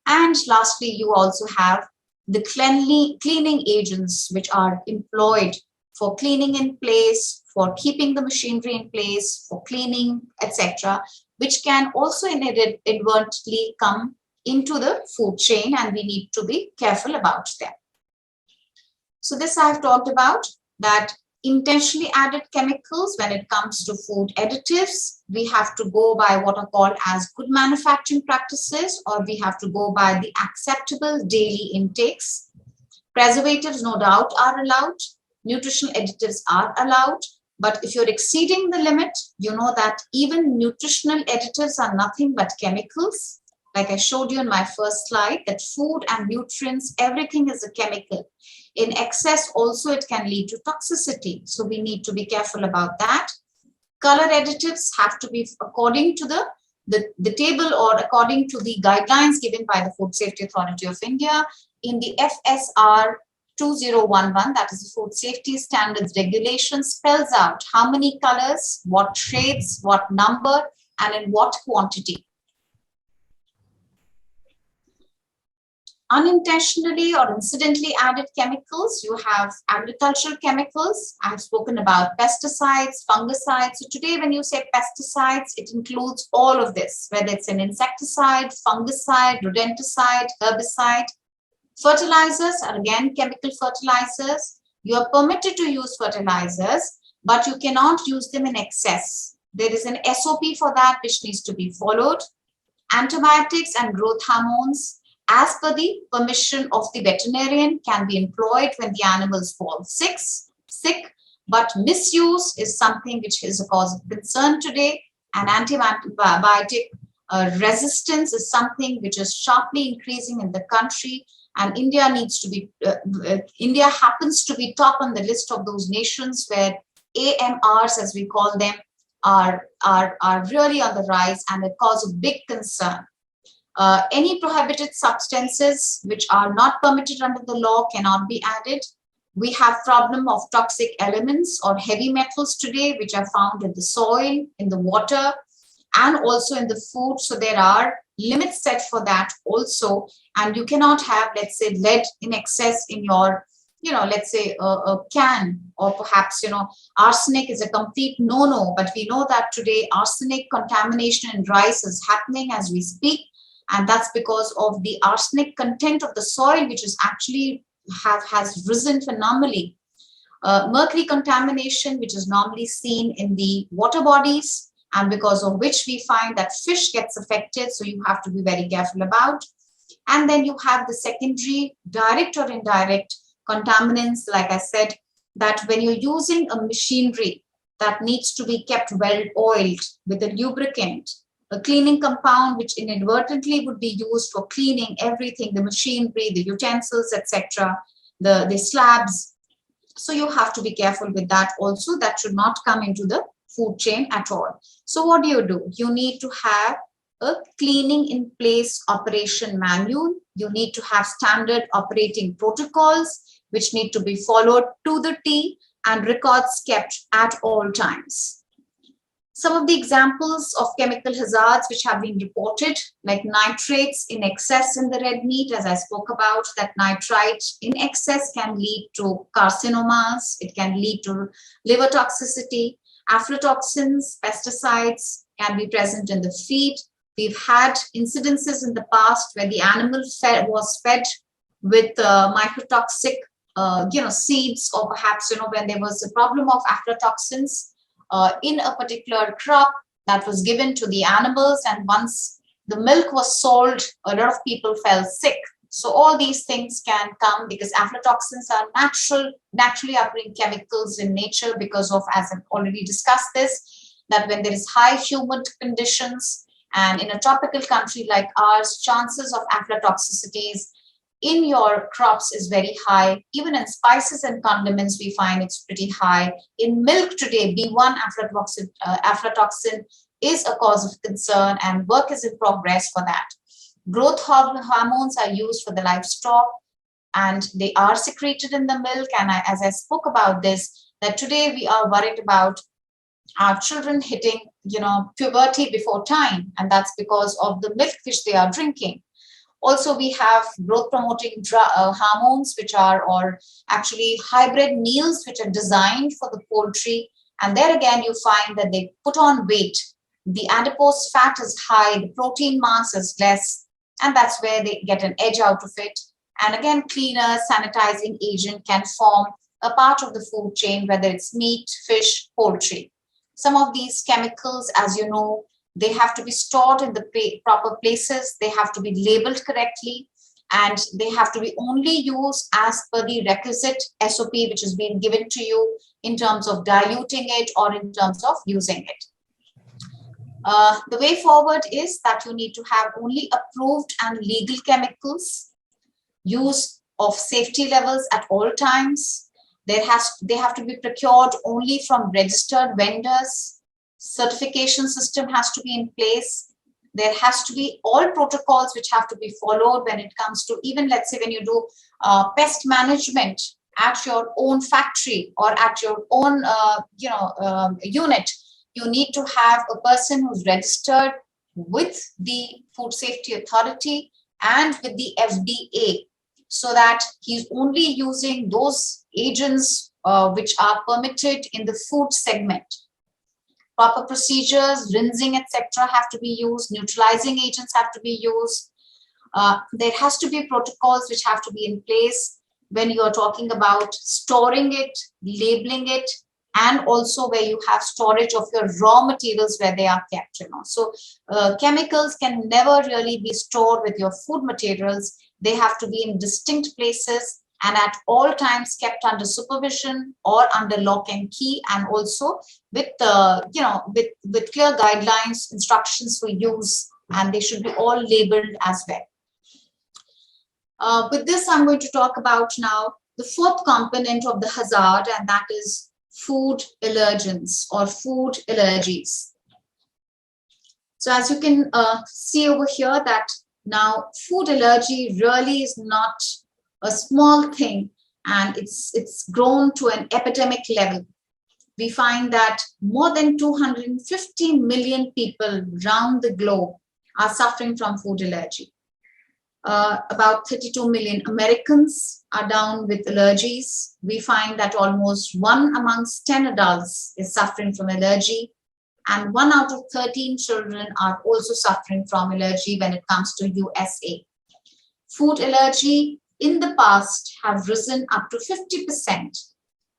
And lastly, you also have the cleaning agents which are employed for cleaning in place, for keeping the machinery in place, for cleaning, etc., which can also inadvertently come into the food chain, and we need to be careful about them. So this I've talked about, that intentionally added chemicals, when it comes to food additives, we have to go by what are called as good manufacturing practices, or we have to go by the acceptable daily intakes. Preservatives, no doubt, are allowed. Nutritional additives are allowed. But if you're exceeding the limit, you know that even nutritional additives are nothing but chemicals. like I showed you in my first slide, that food and nutrients, everything is a chemical. In excess also it can lead to toxicity. So we need to be careful about that. Color additives have to be according to the table or according to the guidelines given by the Food Safety Authority of India in the FSR 2011, that is the Food Safety Standards Regulation, spells out how many colors, what shades, what number, and in what quantity. Unintentionally or incidentally added chemicals, you have agricultural chemicals. I have spoken about pesticides, fungicides. So today when you say pesticides, it includes all of this, whether it's an insecticide, fungicide, rodenticide, herbicide. Fertilizers are again chemical fertilizers. You are permitted to use fertilizers, but you cannot use them in excess. There is an SOP for that which needs to be followed. Antibiotics and growth hormones, as per the permission of the veterinarian, can be employed when the animals fall sick, but misuse is something which is a cause of concern today, and antibiotic resistance is something which is sharply increasing in the country, and India needs to be, India happens to be top on the list of those nations where AMRs, as we call them, are really on the rise and a cause of big concern. Any prohibited substances which are not permitted under the law cannot be added. We have problem of toxic elements or heavy metals today, which are found in the soil, in the water, and also in the food. So there are limits set for that also. And you cannot have, let's say, lead in excess in your, let's say a can, or perhaps, arsenic is a complete no-no. But we know that today arsenic contamination in rice is happening as we speak. And that's because of the arsenic content of the soil, which is actually has risen phenomenally. Mercury contamination, which is normally seen in the water bodies, and because of which we find that fish gets affected. So you have to be very careful about. And then you have the secondary, direct or indirect contaminants, like I said, that when you're using a machinery that needs to be kept well oiled with a lubricant, a cleaning compound which inadvertently would be used for cleaning everything, the machinery, the utensils, etc., the slabs. So you have to be careful with that also. That should not come into the food chain at all. So what do? You need to have a cleaning in place operation manual. You need to have standard operating protocols which need to be followed to the T, and records kept at all times. Some of the examples of chemical hazards which have been reported, like nitrates in excess in the red meat, as I spoke about, that nitrite in excess can lead to carcinomas, it can lead to liver toxicity. Aflatoxins, pesticides can be present in the feed. We've had incidences in the past where the animal was fed with microtoxic seeds, or perhaps when there was a problem of aflatoxins in a particular crop that was given to the animals, and once the milk was sold, a lot of people fell sick. So all these things can come because aflatoxins are naturally occurring chemicals in nature, because of, as I've already discussed this, that when there is high humid conditions and in a tropical country like ours, chances of aflatoxicities in your crops is very high. Even in spices and condiments, we find it's pretty high. In milk today, B1 aflatoxin is a cause of concern, and work is in progress for that. Growth hormones are used for the livestock, and they are secreted in the milk. And as I spoke about this, that today we are worried about our children hitting, puberty before time, and that's because of the milk which they are drinking. Also, we have growth promoting hormones, which are, or actually hybrid meals, which are designed for the poultry. And there again, you find that they put on weight. The adipose fat is high, the protein mass is less, and that's where they get an edge out of it. And again, cleaner, sanitizing agent can form a part of the food chain, whether it's meat, fish, poultry. Some of these chemicals, as you know, they have to be stored in the proper places. They have to be labeled correctly, and they have to be only used as per the requisite SOP which is being given to you in terms of diluting it or in terms of using it. The way forward is that you need to have only approved and legal chemicals, use of safety levels at all times. They have to be procured only from registered vendors. Certification system has to be in place. There has to be all protocols which have to be followed when it comes to, even let's say when you do pest management at your own factory or at your own unit. You need to have a person who's registered with the Food Safety Authority and with the FDA, so that he's only using those agents which are permitted in the food segment. Proper procedures, rinsing, etc. have to be used, neutralizing agents have to be used. There has to be protocols which have to be in place when you are talking about storing it, labeling it, and also where you have storage of your raw materials where they are kept. So chemicals can never really be stored with your food materials. They have to be in distinct places and at all times kept under supervision or under lock and key, and also with with clear guidelines, instructions for use, and they should be all labeled as well. With this, I'm going to talk about now the fourth component of the hazard, and that is food allergens or food allergies. So as you can see over here, that now food allergy really is not a small thing, and it's grown to an epidemic level. We find that more than 250 million people around the globe are suffering from food allergy. About 32 million Americans are down with allergies. We find that almost 1 amongst 10 adults is suffering from allergy, and 1 out of 13 children are also suffering from allergy when it comes to USA. Food allergy in the past have risen up to 50%,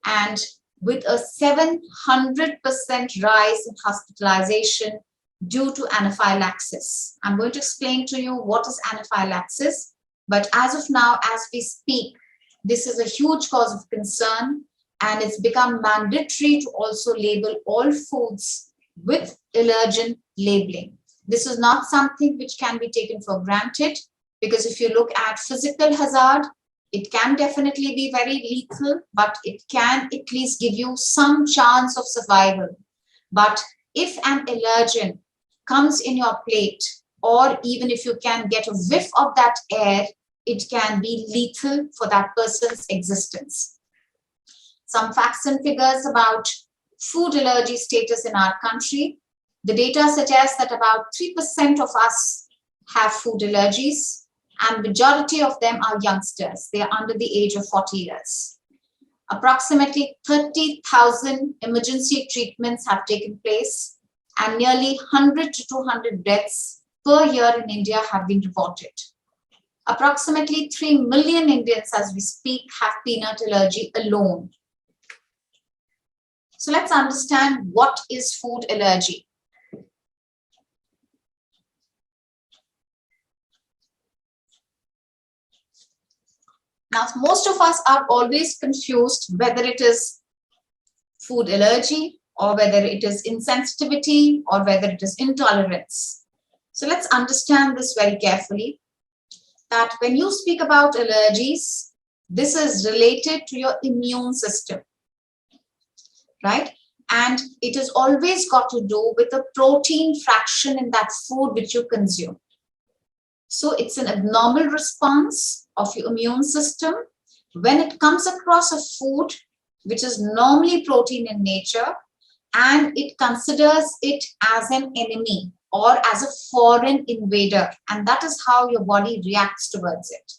and with a 700% rise in hospitalization due to anaphylaxis. I'm going to explain to you what is anaphylaxis, but as of now, as we speak, this is a huge cause of concern, and it's become mandatory to also label all foods with allergen labeling. This is not something which can be taken for granted, because if you look at physical hazard, it can definitely be very lethal, but it can at least give you some chance of survival. But if an allergen comes in your plate, or even if you can get a whiff of that air, it can be lethal for that person's existence. Some facts and figures about food allergy status in our country. The data suggests that about 3% of us have food allergies, and majority of them are youngsters. They are under the age of 40 years. Approximately 30,000 emergency treatments have taken place, and nearly 100 to 200 deaths per year in India have been reported. Approximately 3 million Indians as we speak have peanut allergy alone. So let's understand what is food allergy. Now, most of us are always confused whether it is food allergy or whether it is insensitivity or whether it is intolerance. So let's understand this very carefully, that when you speak about allergies, this is related to your immune system, right? And it has always got to do with the protein fraction in that food which you consume. So it's an abnormal response of your immune system when it comes across a food which is normally protein in nature, and it considers it as an enemy or as a foreign invader, and that is how your body reacts towards it.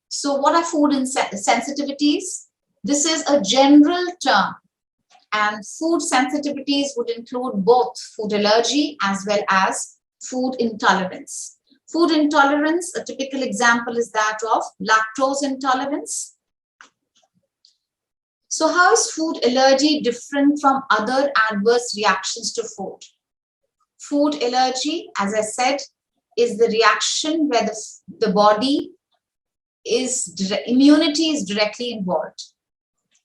So what are food sensitivities? This is a general term, and food sensitivities would include both food allergy as well as food intolerance. Food intolerance, a typical example is that of lactose intolerance. So how is food allergy different from other adverse reactions to food? Food allergy, as I said, is the reaction where the body immunity is directly involved.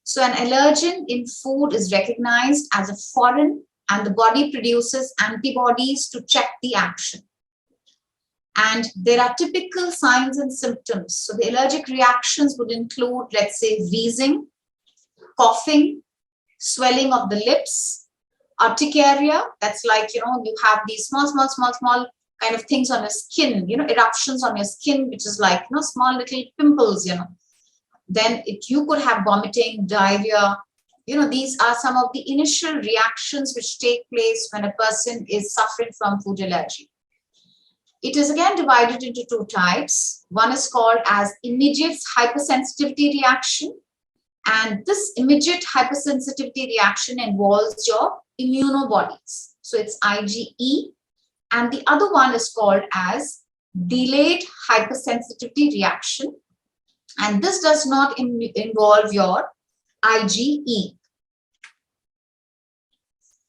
So an allergen in food is recognized as a foreign and the body produces antibodies to check the action. And there are typical signs and symptoms. So the allergic reactions would include, let's say, wheezing, coughing, swelling of the lips, urticaria. That's like, you have these small kind of things on your skin, eruptions on your skin, which is like, small little pimples, Then you could have vomiting, diarrhea. These are some of the initial reactions which take place when a person is suffering from food allergy. It is again divided into two types. One is called as immediate hypersensitivity reaction. And this immediate hypersensitivity reaction involves your immunobodies. So it's IgE. And the other one is called as delayed hypersensitivity reaction. And this does not involve your IgE.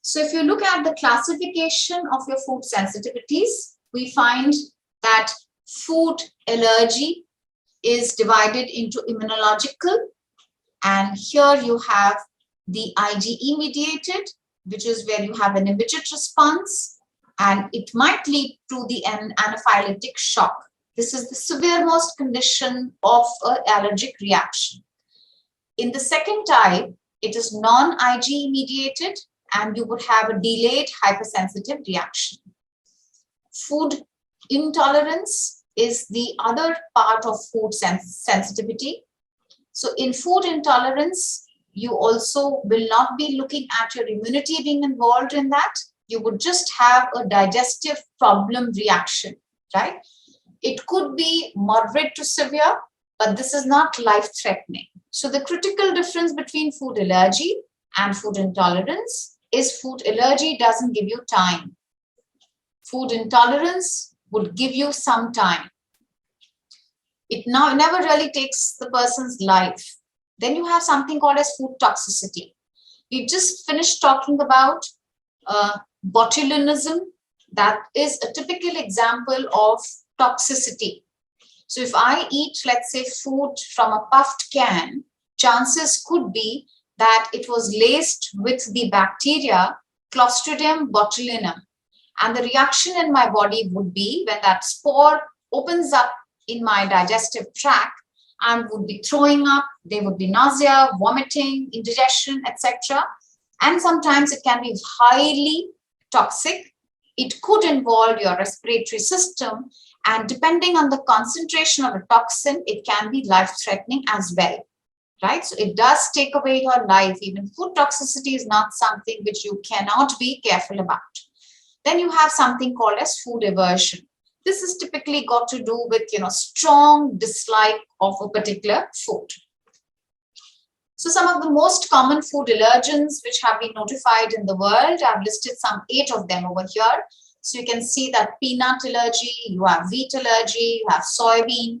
So if you look at the classification of your food sensitivities, we find that food allergy is divided into immunological. And here you have the IgE mediated, which is where you have an immediate response, and it might lead to the anaphylactic shock. This is the severest condition of an allergic reaction. In the second type, it is non-IgE mediated, and you would have a delayed hypersensitive reaction. Food intolerance is the other part of food sensitivity. So in food intolerance, you also will not be looking at your immunity being involved in that. You would just have a digestive problem reaction, right? It could be moderate to severe, but this is not life-threatening. So the critical difference between food allergy and food intolerance is food allergy doesn't give you time. Food intolerance would give you some time. It now never really takes the person's life. Then you have something called as food toxicity. We just finished talking about botulinism. That is a typical example of toxicity. So if I eat, let's say, food from a puffed can, chances could be that it was laced with the bacteria Clostridium botulinum. And the reaction in my body would be when that spore opens up in my digestive tract and would be throwing up, there would be nausea, vomiting, indigestion, etc. And sometimes it can be highly toxic. It could involve your respiratory system, and depending on the concentration of a toxin, it can be life-threatening as well, right? So it does take away your life. Even food toxicity is not something which you cannot be careful about. Then you have something called as food aversion. This is typically got to do with, strong dislike of a particular food. So some of the most common food allergens which have been notified in the world, I've listed some 8 of them over here. So you can see that peanut allergy, you have wheat allergy, you have soybean,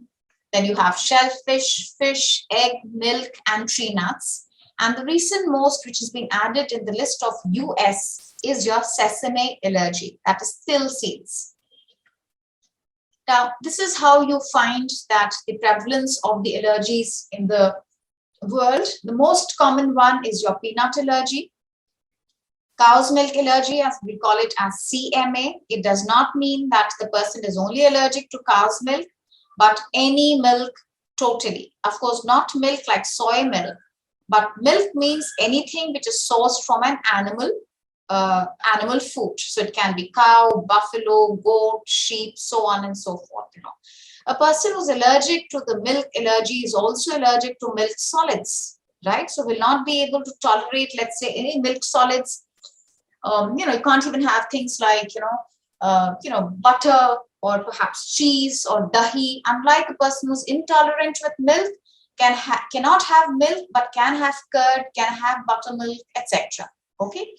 then you have shellfish, fish, egg, milk, and tree nuts. And the recent most which has been added in the list of US is your sesame allergy, that is still seeds. Now, this is how you find that the prevalence of the allergies in the world. The most common one is your peanut allergy. Cow's milk allergy, as we call it as CMA. It does not mean that the person is only allergic to cow's milk, but any milk totally. Of course, not milk like soy milk, but milk means anything which is sourced from an animal food. So it can be cow, buffalo, goat, sheep, so on and so forth. A person who's allergic to the milk allergy is also allergic to milk solids, right? So will not be able to tolerate, let's say, any milk solids. You can't even have things like, butter or perhaps cheese or dahi. Unlike a person who's intolerant with milk, cannot have milk, but can have curd, can have buttermilk, etc. Okay.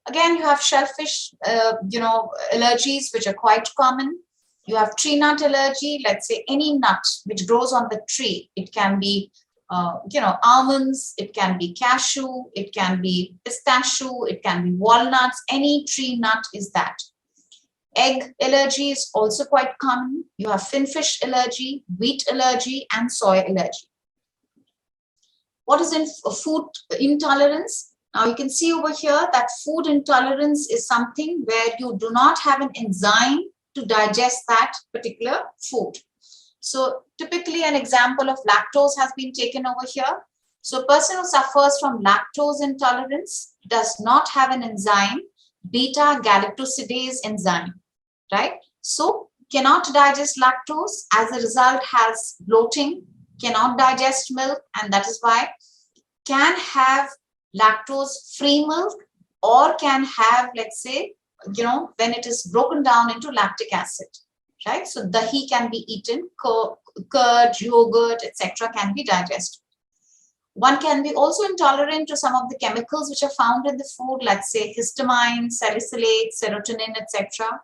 Again, you have shellfish, allergies, which are quite common. You have tree nut allergy, let's say any nut which grows on the tree. It can be, almonds, it can be cashew, it can be pistachio, it can be walnuts, any tree nut is that. Egg allergy is also quite common. You have finfish allergy, wheat allergy, and soy allergy. What is in food intolerance? Now you can see over here that food intolerance is something where you do not have an enzyme to digest that particular food. So typically an example of lactose has been taken over here. So a person who suffers from lactose intolerance does not have an enzyme, beta galactosidase enzyme, right? So cannot digest lactose, as a result has bloating, cannot digest milk, and that is why can have lactose free milk, or can have, let's say, when it is broken down into lactic acid, right? So dahi can be eaten, curd, yogurt, etc. can be digested. One can be also intolerant to some of the chemicals which are found in the food, let's say histamine, salicylate, serotonin, etc.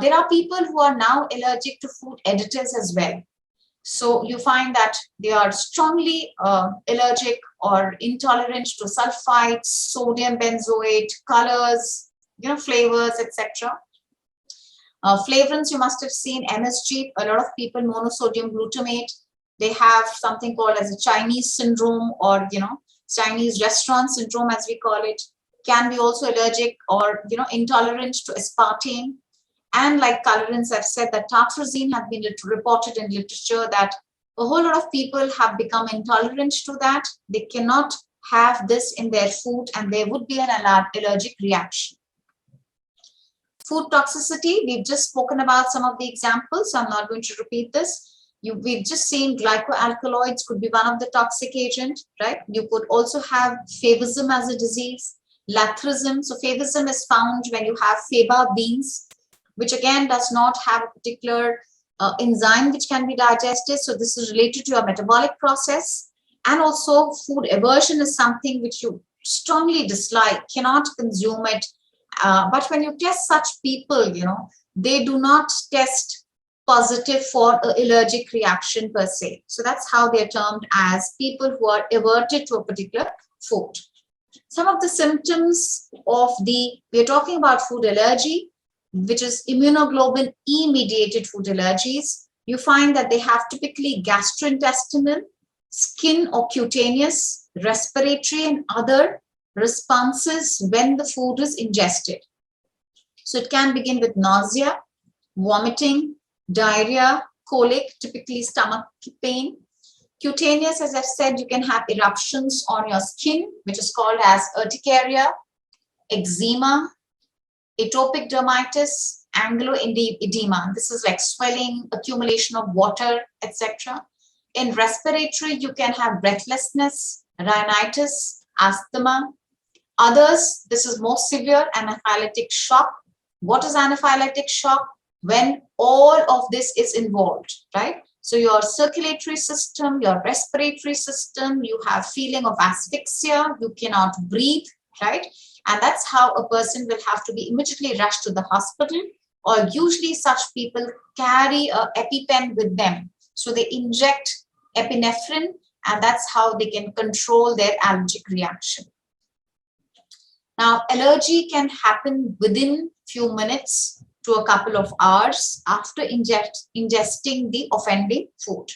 There are people who are now allergic to food additives as well. So you find that they are strongly allergic or intolerant to sulfites, sodium benzoate, colors, flavors, etc. Flavorants, you must have seen MSG, a lot of people, monosodium glutamate. They have something called as a Chinese syndrome, or Chinese restaurant syndrome, as we call it. Can be also allergic or intolerant to aspartame. And like colorants, I've said that tartrazine have been reported in literature that a whole lot of people have become intolerant to that. They cannot have this in their food, and there would be an allergic reaction. Food toxicity, we've just spoken about some of the examples, so I'm not going to repeat this. We've just seen glycoalkaloids could be one of the toxic agent, right? You could also have favism as a disease, lathrusm. So favism is found when you have faba beans, which again does not have a particular enzyme which can be digested. So this is related to your metabolic process. And also food aversion is something which you strongly dislike, cannot consume it. But when you test such people, they do not test positive for an allergic reaction per se. So that's how they're termed as people who are averted to a particular food. Some of the symptoms of we're talking about food allergy, which is immunoglobulin E mediated food allergies. You find that they have typically gastrointestinal, skin or cutaneous, respiratory and other responses when the food is ingested. So it can begin with nausea, vomiting, diarrhea, colic, typically stomach pain. Cutaneous, as I've said, you can have eruptions on your skin, which is called as urticaria, eczema, atopic dermatitis, angioedema. This is like swelling, accumulation of water, etc. In respiratory, you can have breathlessness, rhinitis, asthma. Others, this is more severe, anaphylactic shock. What is anaphylactic shock? When all of this is involved, right? So your circulatory system, your respiratory system, you have feeling of asphyxia, you cannot breathe, right? And that's how a person will have to be immediately rushed to the hospital, or usually such people carry an EpiPen with them. So they inject epinephrine, and that's how they can control their allergic reaction. Now, allergy can happen within few minutes to a couple of hours after ingesting the offending food.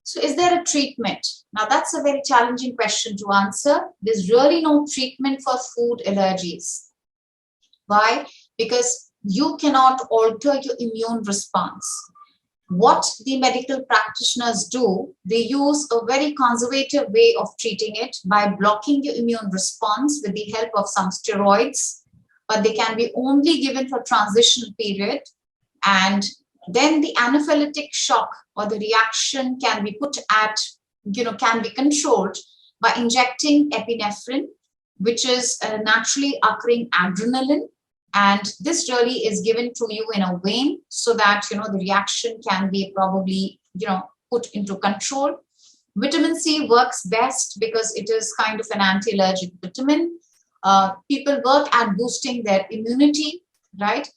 So is there a treatment? Now that's a very challenging question to answer. There's really no treatment for food allergies. Why? Because you cannot alter your immune response. What the medical practitioners do, they use a very conservative way of treating it by blocking your immune response with the help of some steroids, but they can be only given for transitional period. And then the anaphylactic shock or the reaction can be put at, can be controlled by injecting epinephrine, which is a naturally occurring adrenaline. And this really is given to you in a vein so that, the reaction can be probably, put into control. Vitamin C works best because it is kind of an anti-allergic vitamin. People work at boosting their immunity, right?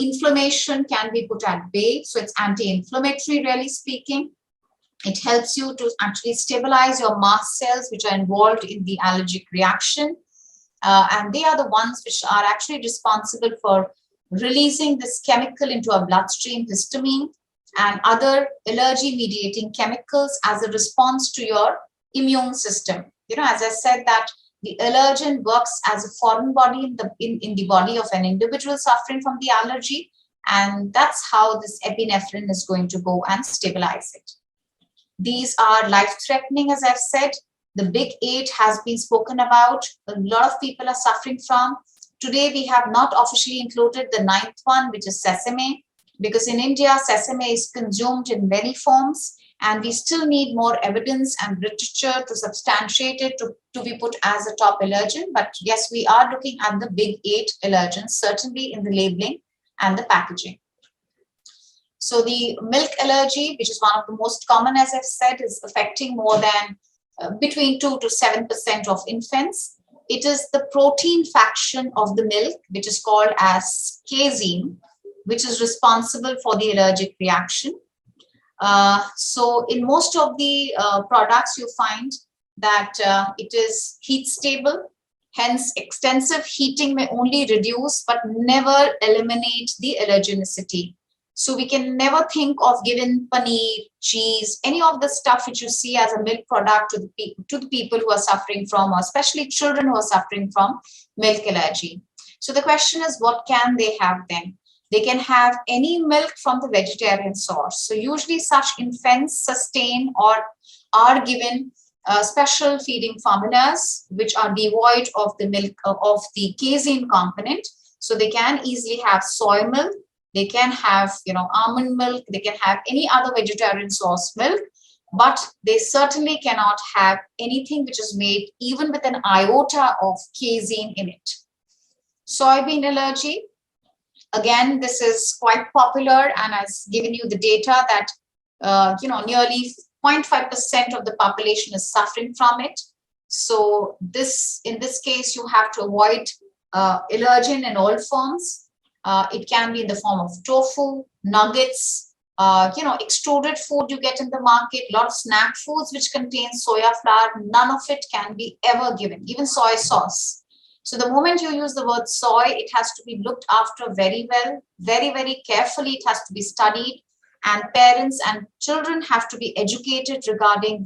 Inflammation can be put at bay. So it's anti-inflammatory, really speaking. It helps you to actually stabilize your mast cells, which are involved in the allergic reaction. And they are the ones which are actually responsible for releasing this chemical into our bloodstream, histamine, and other allergy mediating chemicals as a response to your immune system. as I said, that the allergen works as a foreign body in the body of an individual suffering from the allergy. And that's how this epinephrine is going to go and stabilize it. These are life-threatening, as I've said. The big 8 has been spoken about. A lot of people are suffering from. Today, we have not officially included the 9th one, which is sesame, because in India, sesame is consumed in many forms, and we still need more evidence and literature to substantiate it to be put as a top allergen. But yes, we are looking at the big 8 allergens, certainly in the labeling and the packaging. So the milk allergy, which is one of the most common, as I've said, is affecting more than between 2 to 7% of infants. It is the protein fraction of the milk, which is called as casein, which is responsible for the allergic reaction. So in most of the products, you find that it is heat stable. Hence, extensive heating may only reduce but never eliminate the allergenicity. So we can never think of giving paneer, cheese, any of the stuff which you see as a milk product to the people who are suffering from, or especially children who are suffering from milk allergy. So the question is, what can they have then? They can have any milk from the vegetarian source. So usually such infants sustain or are given special feeding formulas which are devoid of the milk of the casein component. So they can easily have soy milk, they can have almond milk, they can have any other vegetarian source milk, but they certainly cannot have anything which is made even with an iota of casein in it. Soybean allergy, again, this is quite popular and has given you the data that nearly 0.5% of the population is suffering from it. So in this case, you have to avoid allergen in all forms. It can be in the form of tofu, nuggets, extruded food you get in the market, a lot of snack foods which contain soya flour. None of it can be ever given, even soy sauce. So the moment you use the word soy, it has to be looked after very well, very, very carefully. It has to be studied, and parents and children have to be educated regarding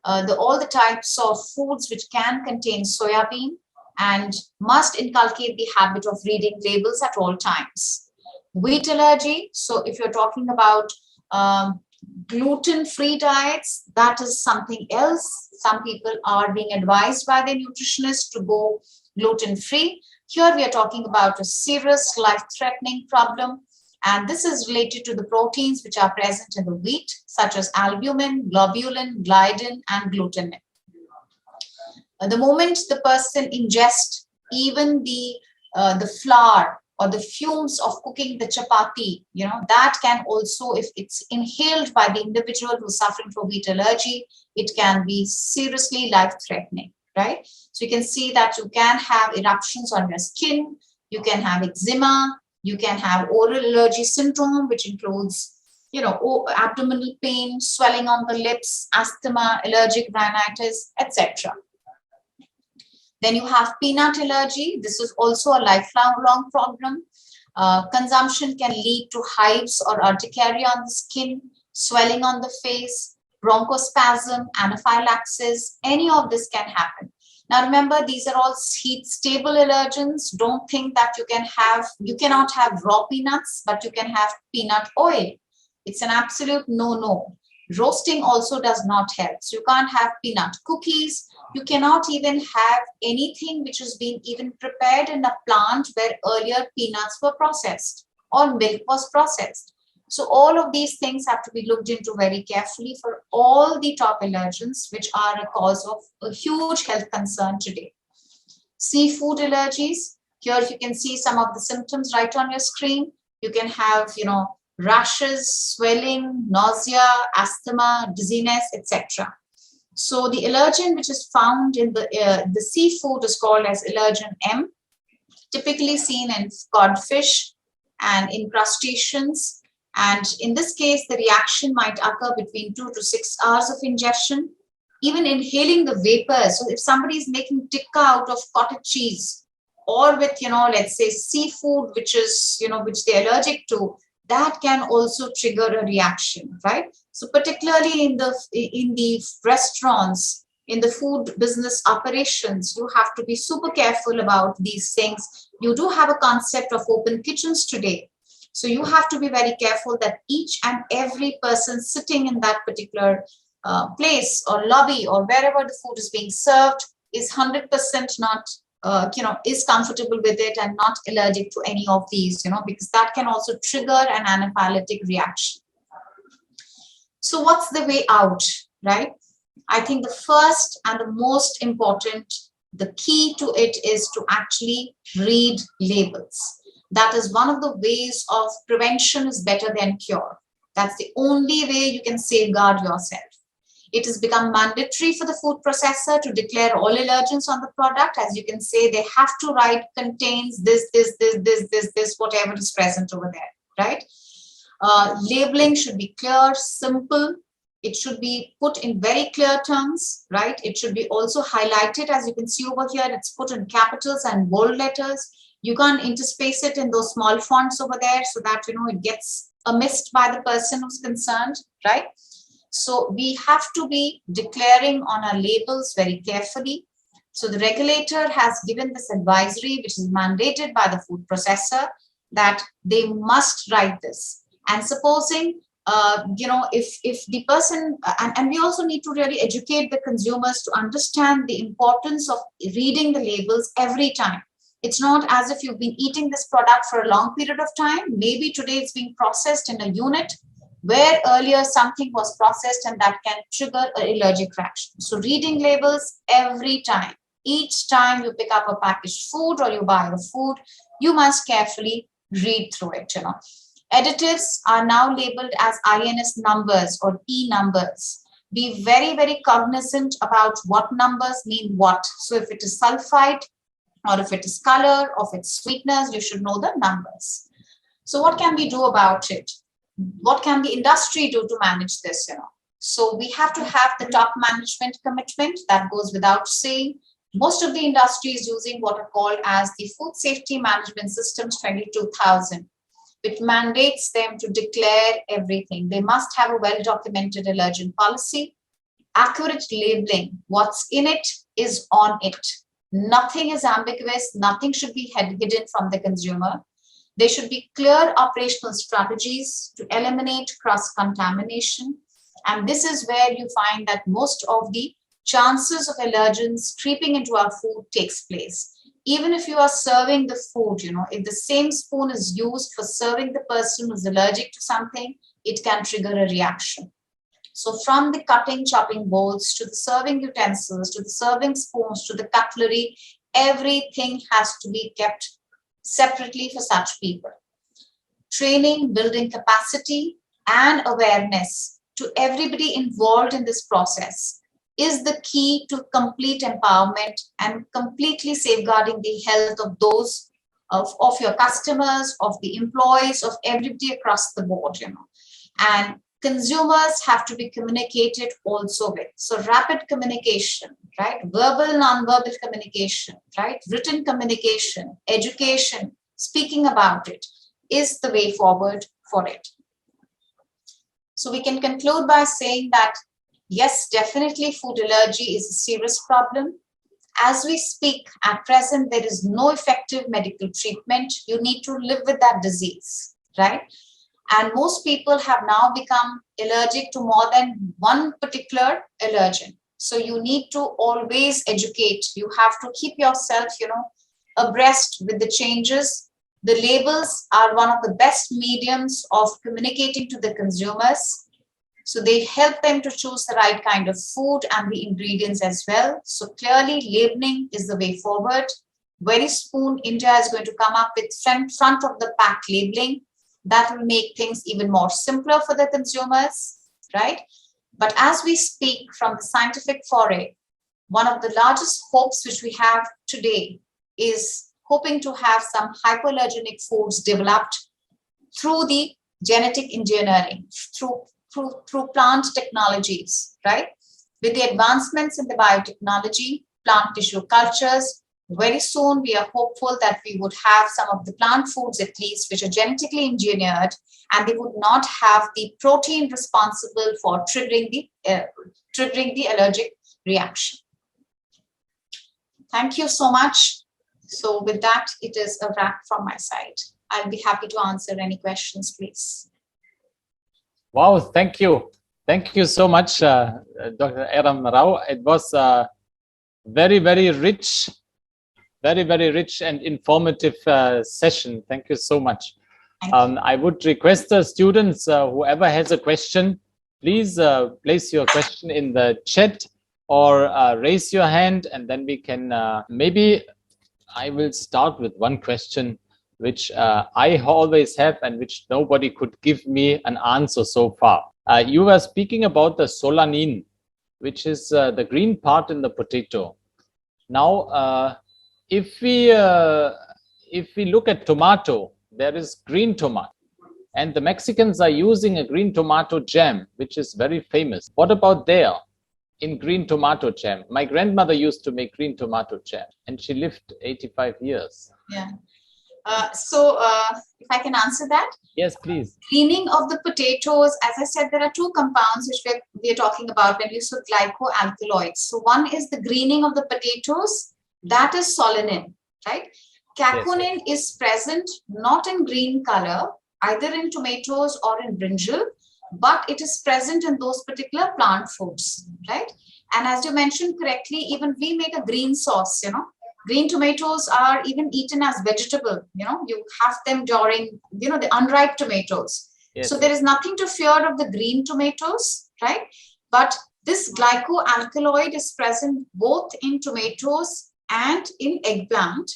all the types of foods which can contain soya bean, and must inculcate the habit of reading labels at all times. Wheat allergy. So if you're talking about gluten-free diets, that is something else. Some people are being advised by their nutritionist to go gluten-free. Here we are talking about a serious life-threatening problem, and this is related to the proteins which are present in the wheat, such as albumin, globulin, gliadin, and glutenin. The moment the person ingests even the flour or the fumes of cooking the chapati, that can also, if it's inhaled by the individual who's suffering from wheat allergy, it can be seriously life-threatening, right? So you can see that you can have eruptions on your skin, you can have eczema, you can have oral allergy syndrome, which includes, abdominal pain, swelling on the lips, asthma, allergic rhinitis, etc. Then you have peanut allergy. This is also a lifelong problem. Consumption can lead to hives or urticaria on the skin, swelling on the face, bronchospasm, anaphylaxis. Any of this can happen. Now remember, these are all heat-stable allergens. Don't think that you cannot have raw peanuts, but you can have peanut oil. It's an absolute no-no. Roasting also does not help. So you can't have peanut cookies. You cannot even have anything which has been even prepared in a plant where earlier peanuts were processed or milk was processed. So all of these things have to be looked into very carefully for all the top allergens, which are a cause of a huge health concern today. Seafood allergies. Here you can see some of the symptoms right on your screen. You can have, rashes, swelling, nausea, asthma, dizziness, etc. So the allergen which is found in the seafood is called as allergen M, typically seen in codfish and in crustaceans. And in this case, the reaction might occur between 2 to 6 hours of ingestion. Even inhaling the vapors. So if somebody is making tikka out of cottage cheese, or with, let's say seafood, which is, which they're allergic to, that can also trigger a reaction, right? So particularly in the restaurants, in the food business operations, you have to be super careful about these things. You do have a concept of open kitchens today. So you have to be very careful that each and every person sitting in that particular place or lobby or wherever the food is being served is 100% not, is comfortable with it and not allergic to any of these, because that can also trigger an anaphylactic reaction. So what's the way out, right? I think the first and the most important, the key to it is to actually read labels. That is one of the ways of prevention is better than cure. That's the only way you can safeguard yourself. It has become mandatory for the food processor to declare all allergens on the product. As you can say, they have to write contains this, whatever is present over there, right? Labeling should be clear, simple. It should be put in very clear terms, right? It should be also highlighted. As you can see over here, it's put in capitals and bold letters. You can't interspace it in those small fonts over there so that, it gets missed by the person who's concerned, right? So we have to be declaring on our labels very carefully. So the regulator has given this advisory, which is mandated by the food processor, that they must write this. And supposing, if the person, and we also need to really educate the consumers to understand the importance of reading the labels every time. It's not as if you've been eating this product for a long period of time. Maybe today it's being processed in a unit where earlier something was processed and that can trigger an allergic reaction. So reading labels every time. Each time you pick up a packaged food or you buy a food, you must carefully read through it, Additives are now labeled as INS numbers or E numbers. Be very, very cognizant about what numbers mean what. So if it is sulfide or if it is color or if it's sweetness, you should know the numbers. So what can we do about it? What can the industry do to manage this, So we have to have the top management commitment. That goes without saying. Most of the industry is using what are called as the Food Safety Management Systems 22000. Which mandates them to declare everything. They must have a well-documented allergen policy, accurate labeling. What's in it is on it. Nothing is ambiguous. Nothing should be hidden from the consumer. There should be clear operational strategies to eliminate cross-contamination. And this is where you find that most of the chances of allergens creeping into our food takes place. Even if you are serving the food, if the same spoon is used for serving the person who's allergic to something, it can trigger a reaction. So from the cutting, chopping boards to the serving utensils, to the serving spoons, to the cutlery, everything has to be kept separately for such people. Training, building capacity and awareness to everybody involved in this process is the key to complete empowerment and completely safeguarding the health of those of your customers, of the employees, of everybody across the board, And consumers have to be communicated also with. So rapid communication, right? Verbal, non-verbal communication, right? Written communication, education, speaking about it is the way forward for it. So we can conclude by saying that yes, definitely food allergy is a serious problem. As we speak, at present, there is no effective medical treatment. You need to live with that disease, right? And most people have now become allergic to more than one particular allergen. So you need to always educate. You have to keep yourself, abreast with the changes. The labels are one of the best mediums of communicating to the consumers. So they help them to choose the right kind of food and the ingredients as well. So clearly labeling is the way forward. Very soon, India is going to come up with front of the pack labeling. That will make things even more simpler for the consumers, right? But as we speak from the scientific foray, one of the largest hopes which we have today is hoping to have some hypoallergenic foods developed through the genetic engineering, through plant technologies, right? With the advancements in the biotechnology, plant tissue cultures, very soon we are hopeful that we would have some of the plant foods at least which are genetically engineered and they would not have the protein responsible for triggering the allergic reaction. Thank you so much. So with that, it is a wrap from my side. I'll be happy to answer any questions, please. Wow, thank you. Thank you so much, Dr. Eram Rao. It was very, very rich and informative session. Thank you so much. I would request the students, whoever has a question, please place your question in the chat or raise your hand, and then we can, maybe I will start with one question which I always have and which nobody could give me an answer so far. You were speaking about the solanine, which is the green part in the potato. Now, if we look at tomato, there is green tomato, and the Mexicans are using a green tomato jam, which is very famous. What about there in green tomato jam? My grandmother used to make green tomato jam, and she lived 85 years. Yeah. So if I can answer that? Yes, please. Greening of the potatoes, as I said, there are two compounds which we're talking about when we use glycoalkaloids. So one is the greening of the potatoes, that is solanine, right? Chaconine is present not in green color, either in tomatoes or in brinjal, but it is present in those particular plant foods, right? And as you mentioned correctly, even we make a green sauce, you know. Green tomatoes are even eaten as vegetable, you know, you have them during, you know, the unripe tomatoes. Yes. So there is nothing to fear of the green tomatoes, right? But this glycoalkaloid is present both in tomatoes and in eggplant.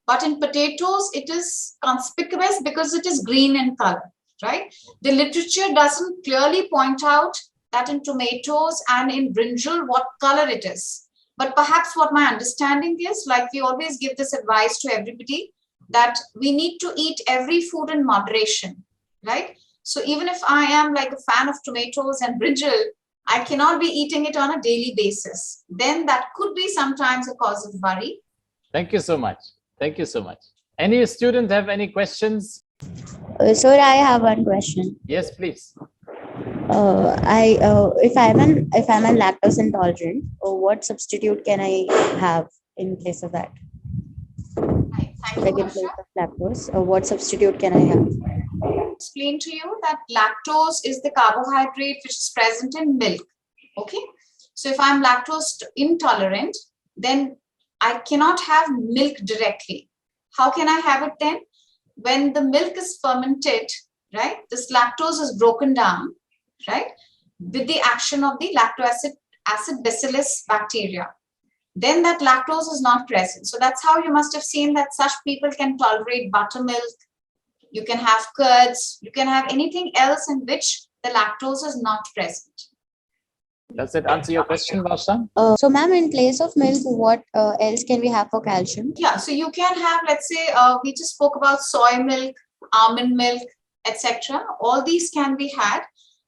But in potatoes, it is conspicuous because it is green in color, right? The literature doesn't clearly point out that in tomatoes and in brinjal, what color it is. But perhaps what my understanding is, like we always give this advice to everybody, that we need to eat every food in moderation, right? So even if I am like a fan of tomatoes and brinjal, I cannot be eating it on a daily basis. Then that could be sometimes a cause of worry. Thank you so much. Thank you so much. Any student have any questions? Sir, I have one question. Yes, please. If I'm a lactose intolerant, what substitute can I have in place of that? Right. Thank like you, in place of lactose, what substitute can I have? Explain to you that lactose is the carbohydrate which is present in milk. Okay. So if I'm lactose intolerant, then I cannot have milk directly. How can I have it then? When the milk is fermented, right, this lactose is broken down, right, with the action of the acid bacillus bacteria. Then that lactose is not present. So that's how you must have seen that such people can tolerate buttermilk. You can have curds. You can have anything else in which the lactose is not present. Does that answer your question, Varsha? So, ma'am, in place of milk, what else can we have for calcium? Yeah, so you can have, let's say, we just spoke about soy milk, almond milk, etc. All these can be had.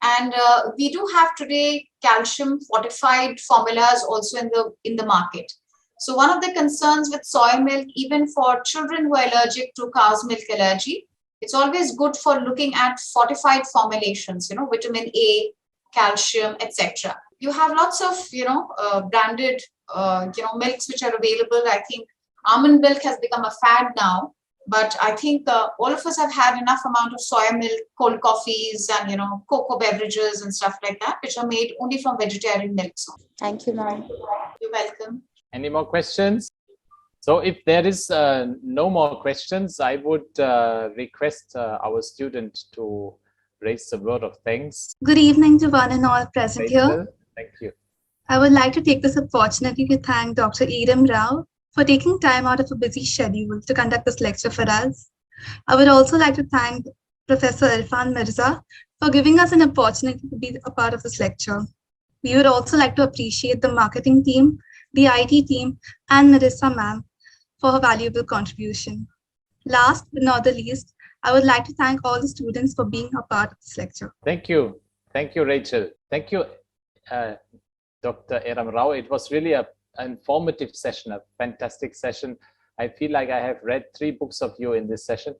And we do have today calcium fortified formulas also in the market. So one of the concerns with soy milk, even for children who are allergic to cow's milk allergy, it's always good for looking at fortified formulations, you know, vitamin A, calcium, etc. You have lots of, branded, milks which are available. I think almond milk has become a fad now. But I think all of us have had enough amount of soya milk, cold coffees, and cocoa beverages and stuff like that, which are made only from vegetarian milk. So, thank you, ma'am. You're welcome. Any more questions? So if there is no more questions, I would request our student to raise the word of thanks. Good evening to one and all present here. Thank you. I would like to take this opportunity to thank Dr. Eram Rao for taking time out of a busy schedule to conduct this lecture for us. I would also like to thank Professor Irfan Mirza for giving us an opportunity to be a part of this lecture. We would also like to appreciate the marketing team, the IT team, and Marissa ma'am for her valuable contribution. Last but not the least, I would like to thank all the students for being a part of this lecture. Thank you. Thank you, Rachel. Thank you, Dr. Eram Rao. It was really an informative session, a fantastic session. I feel like I have read 3 books of you in this session.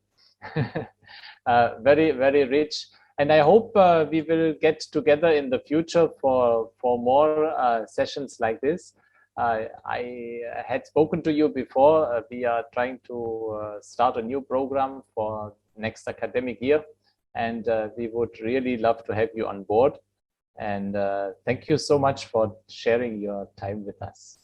Very, very rich. And I hope we will get together in the future for more sessions like this. I had spoken to you before. We are trying to start a new program for next academic year, and we would really love to have you on board. And thank you so much for sharing your time with us.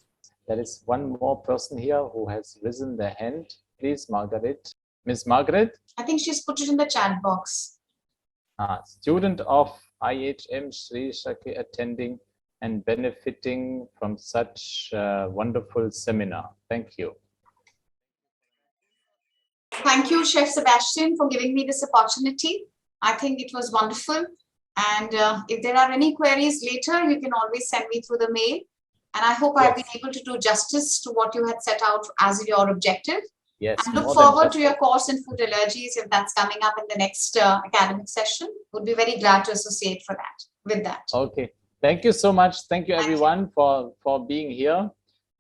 There is one more person here who has risen their hand. Please, Margaret. Miss Margaret? I think she's put it in the chat box. Student of IHM Sri Shaki attending and benefiting from such wonderful seminar. Thank you. Thank you, Chef Sebastian, for giving me this opportunity. I think it was wonderful. And if there are any queries later, you can always send me through the mail. And I hope I've been able to do justice to what you had set out as your objective. Yes. And look forward to your course in food allergies if that's coming up in the next academic session. Would be very glad to associate with that. Okay. Thank you so much. Thank you everyone for being here.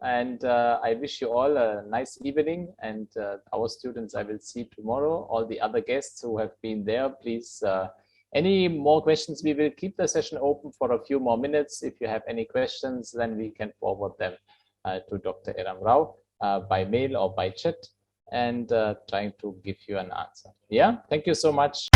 And I wish you all a nice evening. And our students I will see tomorrow. All the other guests who have been there, please. Any more questions, we will keep the session open for a few more minutes. If you have any questions, then we can forward them to Dr. Eram Rao by mail or by chat, and trying to give you an answer. Yeah, thank you so much.